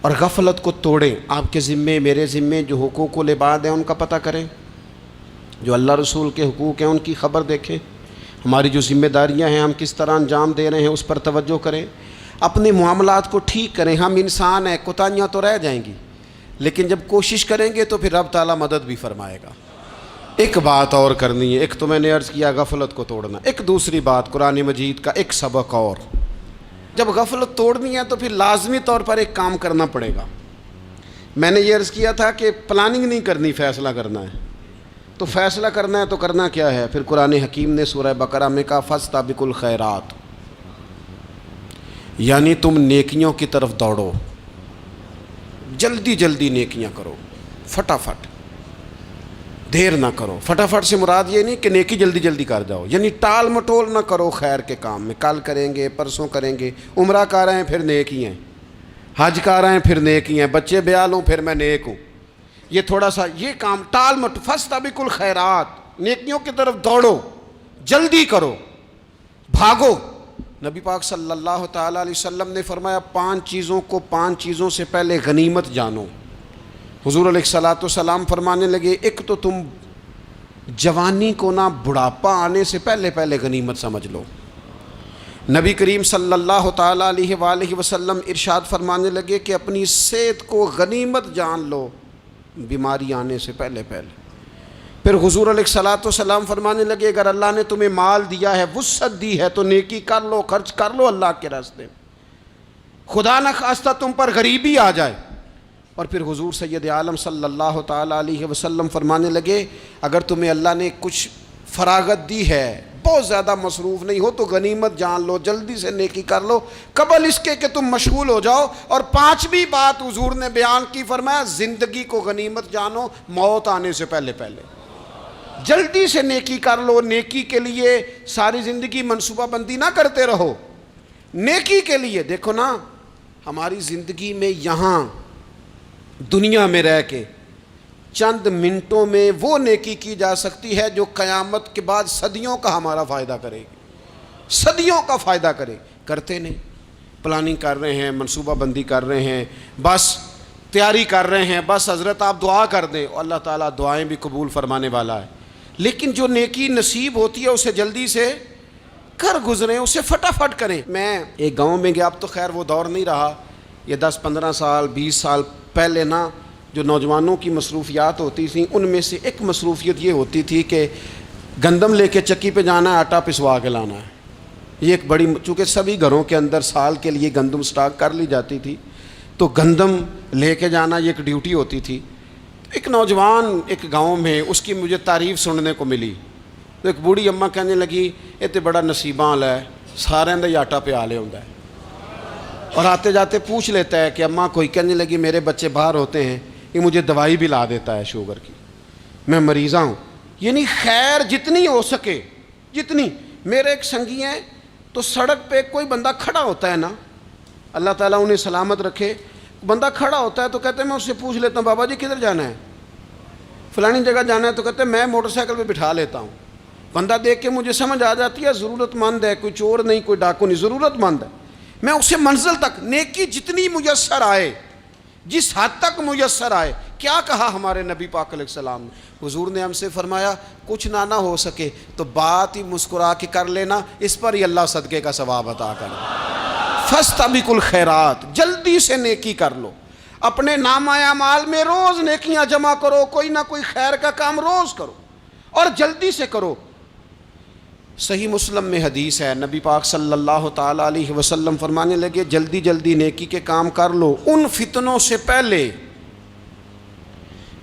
اور غفلت کو توڑیں۔ آپ کے ذمے، میرے ذمے جو حقوق العباد ہیں ان کا پتہ کریں، جو اللہ رسول کے حقوق ہیں ان کی خبر دیکھیں، ہماری جو ذمہ داریاں ہیں ہم کس طرح انجام دے رہے ہیں اس پر توجہ کریں، اپنے معاملات کو ٹھیک کریں۔ ہم انسان ہیں، کوتاہیاں تو رہ جائیں گی، لیکن جب کوشش کریں گے تو پھر رب تعالیٰ مدد بھی فرمائے گا۔ ایک بات اور کرنی ہے، ایک تو میں نے عرض کیا غفلت کو توڑنا، ایک دوسری بات قرآن مجید کا ایک سبق اور، جب غفلت توڑنی ہے تو پھر لازمی طور پر ایک کام کرنا پڑے گا۔ میں نے یہ عرض کیا تھا کہ پلاننگ نہیں کرنی، فیصلہ کرنا ہے۔ تو فیصلہ کرنا ہے تو کرنا کیا ہے؟ پھر قرآن حکیم نے سورہ بقرہ میں کہا فاستبقوا الخیرات، یعنی تم نیکیوں کی طرف دوڑو، جلدی جلدی نیکیاں کرو، فٹافٹ، دیر نہ کرو۔ فٹافٹ سے مراد یہ نہیں کہ نیکی جلدی جلدی کر جاؤ، یعنی ٹال مٹول نہ کرو خیر کے کام میں، کل کریں گے، پرسوں کریں گے، عمرہ کر رہے ہیں پھر نیکی ہیں، حج کر رہے ہیں پھر نیکی ہیں، بچے بیال ہوں پھر میں نیک ہوں، یہ تھوڑا سا یہ کام ٹال مٹ۔ فاستبقوا الخیرات، نیکیوں کی طرف دوڑو، جلدی کرو، بھاگو۔ نبی پاک صلی اللہ تعالیٰ علیہ وسلم نے فرمایا 5 چیزوں کو 5 چیزوں سے پہلے غنیمت جانو۔ حضور علیہ الصلوۃ والسلام فرمانے لگے ایک تو تم جوانی کو نہ بڑھاپا آنے سے پہلے پہلے غنیمت سمجھ لو۔ نبی کریم صلی اللہ تعالیٰ علیہ وآلہ وسلم ارشاد فرمانے لگے کہ اپنی صحت کو غنیمت جان لو، بیماری آنے سے پہلے پہلے۔ پھر حضور علیہ الصلوۃ والسلام فرمانے لگے اگر اللہ نے تمہیں مال دیا ہے، وسعت دی ہے، تو نیکی کر لو، خرچ کر لو اللہ کے راستے میں، خدا نہ خواستہ تم پر غریبی آ جائے۔ اور پھر حضور سید عالم صلی اللہ تعالیٰ علیہ وسلم فرمانے لگے اگر تمہیں اللہ نے کچھ فراغت دی ہے، بہت زیادہ مصروف نہیں ہو، تو غنیمت جان لو، جلدی سے نیکی کر لو قبل اس کے کہ تم مشغول ہو جاؤ۔ اور 5ویں بات حضور نے بیان کی، فرمایا زندگی کو غنیمت جانو، موت آنے سے پہلے پہلے جلدی سے نیکی کر لو۔ نیکی کے لیے ساری زندگی منصوبہ بندی نہ کرتے رہو، نیکی کے لیے دیکھو نا، ہماری زندگی میں یہاں دنیا میں رہ کے چند منٹوں میں وہ نیکی کی جا سکتی ہے جو قیامت کے بعد صدیوں کا ہمارا فائدہ کرے گی، صدیوں کا فائدہ کرتے نہیں۔ پلاننگ کر رہے ہیں، منصوبہ بندی کر رہے ہیں، بس تیاری کر رہے ہیں، بس حضرت آپ دعا کر دیں، اللہ تعالیٰ دعائیں بھی قبول فرمانے والا ہے، لیکن جو نیکی نصیب ہوتی ہے اسے جلدی سے کر گزریں، اسے فٹافٹ کریں۔ میں ایک گاؤں میں گیا، اب تو خیر وہ دور نہیں رہا، یہ 10-15 سال 20 سال پہلے نا جو نوجوانوں کی مصروفیات ہوتی تھیں ان میں سے ایک مصروفیت یہ ہوتی تھی کہ گندم لے کے چکی پہ جانا ہے، آٹا پسوا کے لانا ہے۔ یہ ایک بڑی، چونکہ سبھی گھروں کے اندر سال کے لیے گندم سٹاک کر لی جاتی تھی، تو گندم لے کے جانا یہ ایک ڈیوٹی ہوتی تھی۔ ایک نوجوان ایک گاؤں میں، اس کی مجھے تعریف سننے کو ملی، تو ایک بوڑھی اماں کہنے لگی یہ تو بڑا نصیباں والا ہے، سارے دے آٹا پیا لے ہوندا ہے۔ اور آتے جاتے پوچھ لیتا ہے کہ اماں کوئی کہنے لگی میرے بچے باہر ہوتے ہیں، یہ مجھے دوائی بھی لا دیتا ہے شوگر کی، میں مریضہ ہوں۔ یعنی خیر جتنی ہو سکے، جتنی۔ میرے ایک سنگی ہیں تو سڑک پہ کوئی بندہ کھڑا ہوتا ہے نا، اللہ تعالیٰ انہیں سلامت رکھے، بندہ کھڑا ہوتا ہے تو کہتے ہیں میں اس سے پوچھ لیتا ہوں بابا جی کدھر جانا ہے، فلانی جگہ جانا ہے، تو کہتے ہیں میں موٹر سائیکل پہ بٹھا لیتا ہوں۔ بندہ دیکھ کے مجھے سمجھ آ جاتی ہے ضرورت مند ہے، کوئی چور نہیں، کوئی ڈاکو نہیں، ضرورت مند ہے۔ میں اسے منزل تک نیکی جتنی میسر آئے، جس حد تک میسر آئے۔ کیا کہا ہمارے نبی پاک علیہ السلام نے؟ حضور نے ہم سے فرمایا کچھ نہ ہو سکے تو بات ہی مسکرا کے کر لینا، اس پر ہی اللہ صدقے کا ثواب عطا کرے۔ فاستبقوا الخیرات، جلدی سے نیکی کر لو، اپنے نامہ اعمال میں روز نیکیاں جمع کرو، کوئی نہ کوئی خیر کا کام روز کرو اور جلدی سے کرو۔ صحیح مسلم میں حدیث ہے، نبی پاک صلی اللہ تعالیٰ علیہ وسلم فرمانے لگے جلدی جلدی نیکی کے کام کر لو ان فتنوں سے پہلے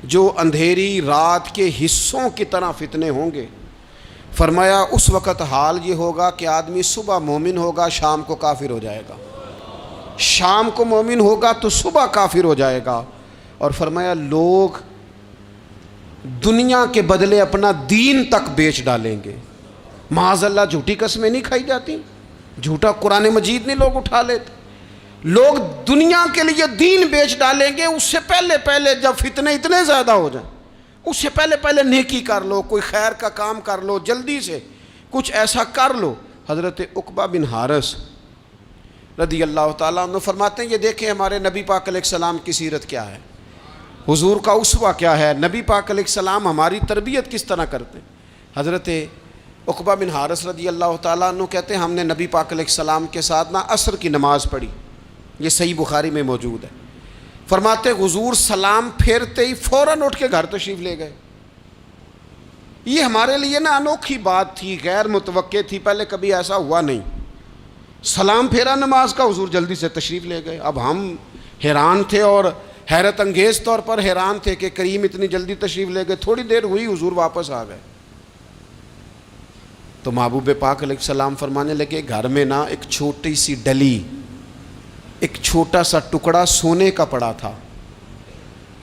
جو اندھیری رات کے حصوں کی طرح فتنے ہوں گے۔ فرمایا اس وقت حال یہ ہوگا کہ آدمی صبح مومن ہوگا، شام کو کافر ہو جائے گا، شام کو مومن ہوگا تو صبح کافر ہو جائے گا۔ اور فرمایا لوگ دنیا کے بدلے اپنا دین تک بیچ ڈالیں گے۔ معاذ اللہ جھوٹی قسمیں نہیں کھائی جاتی، جھوٹا قرآن مجید نہیں لوگ اٹھا لیتے، لوگ دنیا کے لیے دین بیچ ڈالیں گے۔ اس سے پہلے جب فتنے اتنے زیادہ ہو جائیں، اس سے پہلے نیکی کر لو، کوئی خیر کا کام کر لو، جلدی سے کچھ ایسا کر لو۔ حضرت عقبہ بن حارث رضی اللہ تعالیٰ عنہ فرماتے ہیں یہ دیکھیں ہمارے نبی پاک علیہ السلام کی سیرت کیا ہے، حضور کا اسوہ کیا ہے، نبی پاک علیہ السلام ہماری تربیت کس طرح کرتے ہیں۔ حضرت عقبہ بن حارث رضی اللہ تعالیٰ عنہ کہتے ہیں ہم نے نبی پاک علیہ السلام کے ساتھ عصر کی نماز پڑھی، یہ صحیح بخاری میں موجود ہے۔ فرماتے حضور سلام پھیرتے ہی فوراً اٹھ کے گھر تشریف لے گئے۔ یہ ہمارے لیے انوکھی بات تھی، غیر متوقع تھی، پہلے کبھی ایسا ہوا نہیں۔ سلام پھیرا نماز کا، حضور جلدی سے تشریف لے گئے۔ اب ہم حیران تھے اور حیرت انگیز طور پر حیران تھے کہ کریم اتنی جلدی تشریف لے گئے۔ تھوڑی دیر ہوئی حضور واپس آ گئے تو محبوب پاک علیہ السلام فرمانے لگے گھر میں ایک چھوٹی سی ڈلی، ایک چھوٹا سا ٹکڑا سونے کا پڑا تھا،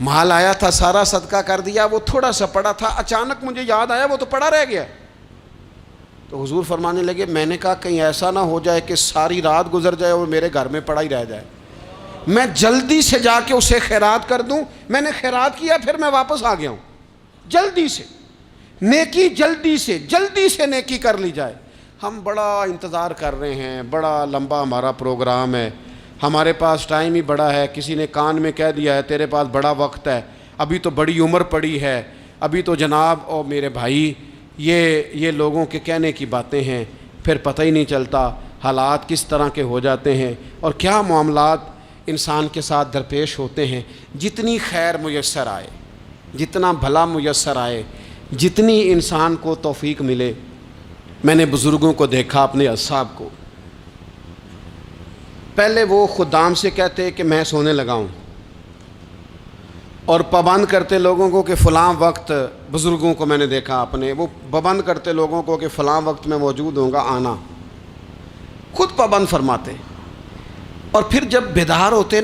مال آیا تھا سارا صدقہ کر دیا، وہ تھوڑا سا پڑا تھا، اچانک مجھے یاد آیا وہ تو پڑا رہ گیا۔ تو حضور فرمانے لگے میں نے کہا کہیں ایسا نہ ہو جائے کہ ساری رات گزر جائے اور میرے گھر میں پڑا ہی رہ جائے، میں جلدی سے جا کے اسے خیرات کر دوں۔ میں نے خیرات کیا پھر میں واپس آ گیا ہوں۔ جلدی سے نیکی، جلدی سے نیکی کر لی جائے۔ ہم بڑا انتظار کر رہے ہیں، بڑا لمبا ہمارا پروگرام ہے، ہمارے پاس ٹائم ہی بڑا ہے، کسی نے کان میں کہہ دیا ہے تیرے پاس بڑا وقت ہے، ابھی تو بڑی عمر پڑی ہے، ابھی تو جناب او میرے بھائی یہ لوگوں کے کہنے کی باتیں ہیں، پھر پتہ ہی نہیں چلتا حالات کس طرح کے ہو جاتے ہیں اور کیا معاملات انسان کے ساتھ درپیش ہوتے ہیں۔ جتنی خیر میسر آئے، جتنا بھلا میسر آئے، جتنی انسان کو توفیق ملے۔ میں نے بزرگوں کو دیکھا، اپنے اصحاب کو، پہلے وہ خدام سے کہتے کہ میں سونے لگا ہوں اور پابند کرتے لوگوں کو کہ فلاں وقت، بزرگوں کو میں نے دیکھا اپنے، وہ پابند کرتے لوگوں کو کہ فلاں وقت میں موجود ہوں گا آنا، خود پابند فرماتے، اور پھر جب بیدار ہوتے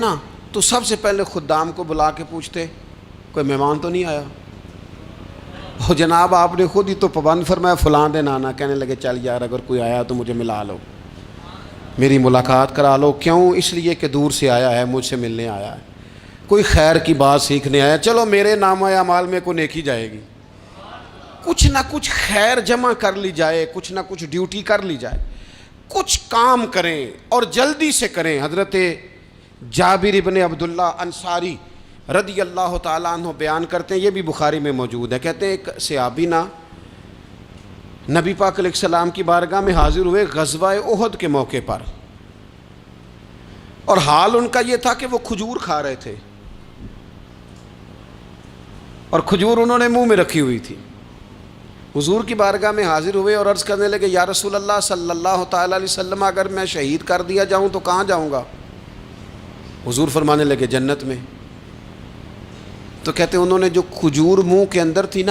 تو سب سے پہلے خدام کو بلا کے پوچھتے کوئی مہمان تو نہیں آیا؟ وہ جناب آپ نے خود ہی تو پابند فرمایا فلاں دن آنا۔ کہنے لگے چل یار اگر کوئی آیا تو مجھے ملا لو، میری ملاقات کرا لو۔ کیوں؟ اس لیے کہ دور سے آیا ہے، مجھ سے ملنے آیا ہے، کوئی خیر کی بات سیکھنے آیا، چلو میرے نامہ اعمال میں کوئی نیکی جائے گی، کچھ نہ کچھ خیر جمع کر لی جائے، کچھ نہ کچھ ڈیوٹی کر لی جائے، کچھ کام کریں اور جلدی سے کریں۔ حضرت جابر ابن عبداللہ انصاری رضی اللہ تعالیٰ عنہ بیان کرتے ہیں، یہ بھی بخاری میں موجود ہے، کہتے ہیں ایک صحابی نبی پاک علیہ السلام کی بارگاہ میں حاضر ہوئے غزوہ احد کے موقع پر، اور حال ان کا یہ تھا کہ وہ کھجور کھا رہے تھے اور کھجور انہوں نے منہ میں رکھی ہوئی تھی۔ حضور کی بارگاہ میں حاضر ہوئے اور عرض کرنے لگے یا رسول اللہ صلی اللہ تعالیٰ علیہ وسلم اگر میں شہید کر دیا جاؤں تو کہاں جاؤں گا؟ حضور فرمانے لگے جنت میں۔ تو کہتے ہیں انہوں نے جو کھجور منہ کے اندر تھی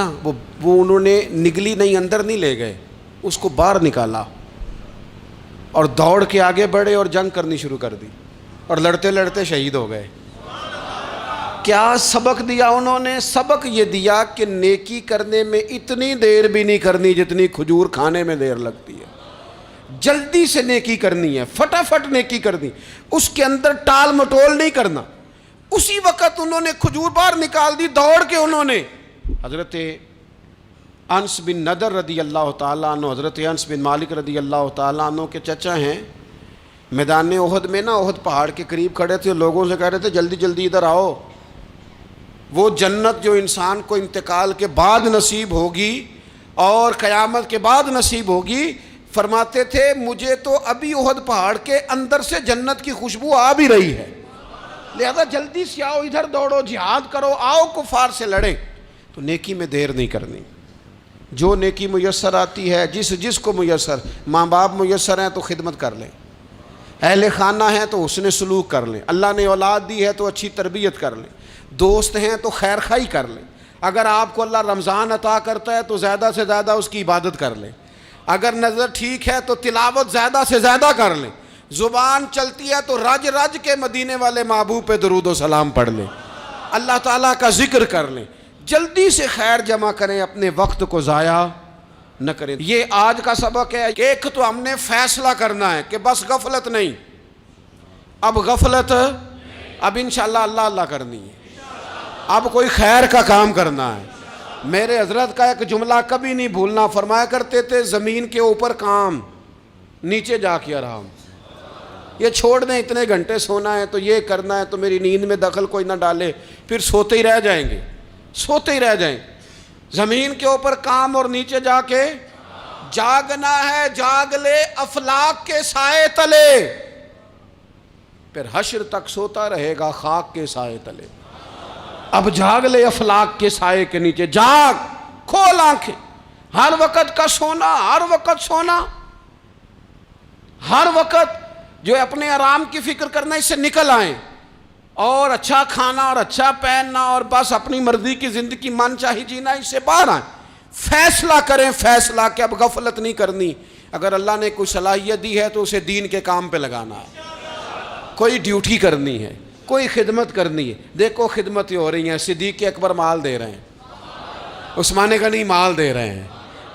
وہ انہوں نے نگلی نہیں، اندر نہیں لے گئے، اس کو باہر نکالا اور دوڑ کے آگے بڑھے اور جنگ کرنی شروع کر دی۔ اور لڑتے لڑتے شہید ہو گئے۔ کیا سبق دیا انہوں نے؟ سبق یہ دیا کہ نیکی کرنے میں اتنی دیر بھی نہیں کرنی جتنی کھجور کھانے میں دیر لگتی ہے۔ جلدی سے نیکی کرنی ہے، فٹافٹ نیکی کرنی، اس کے اندر ٹال مٹول نہیں کرنا۔ اسی وقت انہوں نے کھجور باہر نکال دی، دوڑ کے انہوں نے حضرت انس بن نضر رضی اللہ تعالیٰ عنہ، حضرت انس بن مالک رضی اللہ تعالیٰ عنہ کے چچا ہیں، میدان احد میں نا، احد پہاڑ کے قریب کھڑے تھے، لوگوں سے کہہ رہے تھے جلدی جلدی ادھر آؤ، وہ جنت جو انسان کو انتقال کے بعد نصیب ہوگی اور قیامت کے بعد نصیب ہوگی، فرماتے تھے مجھے تو ابھی احد پہاڑ کے اندر سے جنت کی خوشبو آ بھی رہی ہے، لہذا جلدی سے آؤ، ادھر دوڑو، جہاد کرو، آؤ کفار سے لڑیں۔ تو نیکی میں دیر نہیں کرنی، جو نیکی میسر آتی ہے، جس کو میسر، ماں باپ میسر ہیں تو خدمت کر لیں، اہل خانہ ہیں تو حسن سلوک کر لیں، اللہ نے اولاد دی ہے تو اچھی تربیت کر لیں، دوست ہیں تو خیر خواہی کر لیں، اگر آپ کو اللہ رمضان عطا کرتا ہے تو زیادہ سے زیادہ اس کی عبادت کر لیں، اگر نظر ٹھیک ہے تو تلاوت زیادہ سے زیادہ کر لیں، زبان چلتی ہے تو رج رج کے مدینے والے محبوب پہ درود و سلام پڑھ لیں، اللہ تعالیٰ کا ذکر کر لیں، جلدی سے خیر جمع کریں، اپنے وقت کو ضائع نہ کریں۔ یہ آج کا سبق ہے۔ ایک تو ہم نے فیصلہ کرنا ہے کہ بس غفلت نہیں، اب غفلت، اب انشاءاللہ اللہ اللہ کرنی ہے، اب کوئی خیر کا کام کرنا ہے۔ میرے حضرت کا ایک جملہ کبھی نہیں بھولنا، فرمایا کرتے تھے زمین کے اوپر کام، نیچے جا کے آرام۔ یہ چھوڑ دیں اتنے گھنٹے سونا ہے تو یہ کرنا ہے تو میری نیند میں دخل کوئی نہ ڈالے، پھر سوتے ہی رہ جائیں گے، سوتے ہی رہ جائیں گے۔ زمین کے اوپر کام اور نیچے جا کے جاگنا ہے، جاگ لے افلاک کے سائے تلے، پھر حشر تک سوتا رہے گا خاک کے سائے تلے۔ اب جاگ لے افلاک کے سائے کے نیچے، جاگ، کھول آنکھیں، ہر وقت کا سونا، ہر وقت سونا، ہر وقت جو اپنے آرام کی فکر کرنا، اس سے نکل آئیں اور اچھا کھانا اور اچھا پہننا اور بس اپنی مرضی کی زندگی من چاہی جینا، اس سے باہر آئیں، فیصلہ کریں، فیصلہ کہ اب غفلت نہیں کرنی۔ اگر اللہ نے کوئی صلاحیت دی ہے تو اسے دین کے کام پہ لگانا ہے، کوئی ڈیوٹی کرنی ہے، کوئی خدمت کرنی ہے۔ دیکھو خدمتیں ہو رہی ہیں، صدیق اکبر مال دے رہے ہیں، عثمان غنی مال دے رہے ہیں،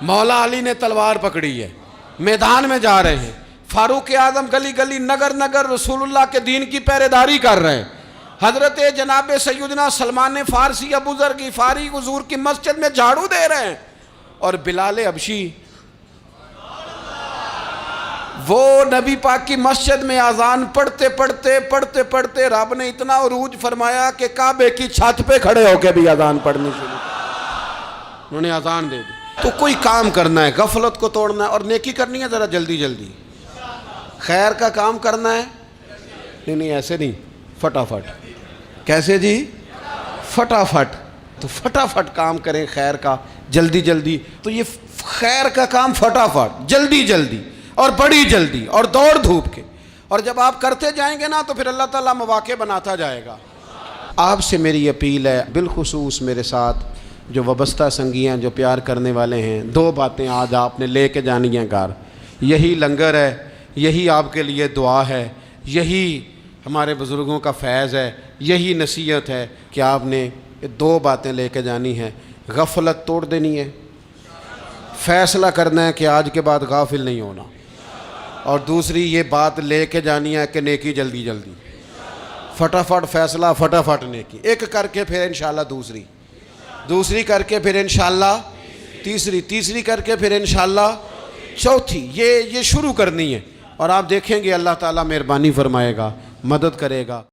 مولا علی نے تلوار پکڑی ہے، میدان میں جا رہے ہیں، فاروق اعظم گلی گلی نگر نگر رسول اللہ کے دین کی پہرے داری کر رہے ہیں، حضرت جناب سیدنا سلمان فارسی ابو ذر غفاری حضور کی مسجد میں جھاڑو دے رہے ہیں، اور بلال حبشی وہ نبی پاک کی مسجد میں اذان پڑھتے پڑھتے رب نے اتنا عروج فرمایا کہ کعبے کی چھت پہ کھڑے ہو کے بھی اذان پڑھنی شروع، انہوں نے اذان دے دی۔ تو کوئی کام کرنا ہے، غفلت کو توڑنا ہے اور نیکی کرنی ہے، ذرا جلدی جلدی خیر کا کام کرنا ہے، نہیں ایسے نہیں، فٹافٹ۔ کیسے جی؟ فٹافٹ۔ تو فٹافٹ کام کریں خیر کا، جلدی جلدی۔ تو یہ خیر کا کام فٹافٹ، جلدی جلدی اور بڑی جلدی اور دوڑ دھوپ کے، اور جب آپ کرتے جائیں گے نا تو پھر اللہ تعالیٰ مواقع بناتا جائے گا۔ آپ سے میری اپیل ہے، بالخصوص میرے ساتھ جو وابستہ سنگی ہیں، جو پیار کرنے والے ہیں، دو باتیں آج آپ نے لے کے جانی ہیں گھر۔ یہی لنگر ہے، یہی آپ کے لیے دعا ہے، یہی ہمارے بزرگوں کا فیض ہے، یہی نصیحت ہے کہ آپ نے یہ دو باتیں لے کے جانی ہیں۔ غفلت توڑ دینی ہے، فیصلہ کرنا ہے کہ آج کے بعد غافل نہیں ہونا، اور دوسری یہ بات لے کے جانی ہے کہ نیکی جلدی جلدی، فٹافٹ فیصلہ، فٹافٹ نیکی، ایک کر کے پھر انشاءاللہ دوسری کر کے پھر انشاءاللہ تیسری کر کے پھر انشاءاللہ چوتھی، یہ شروع کرنی ہے، اور آپ دیکھیں گے اللہ تعالیٰ مہربانی فرمائے گا، مدد کرے گا۔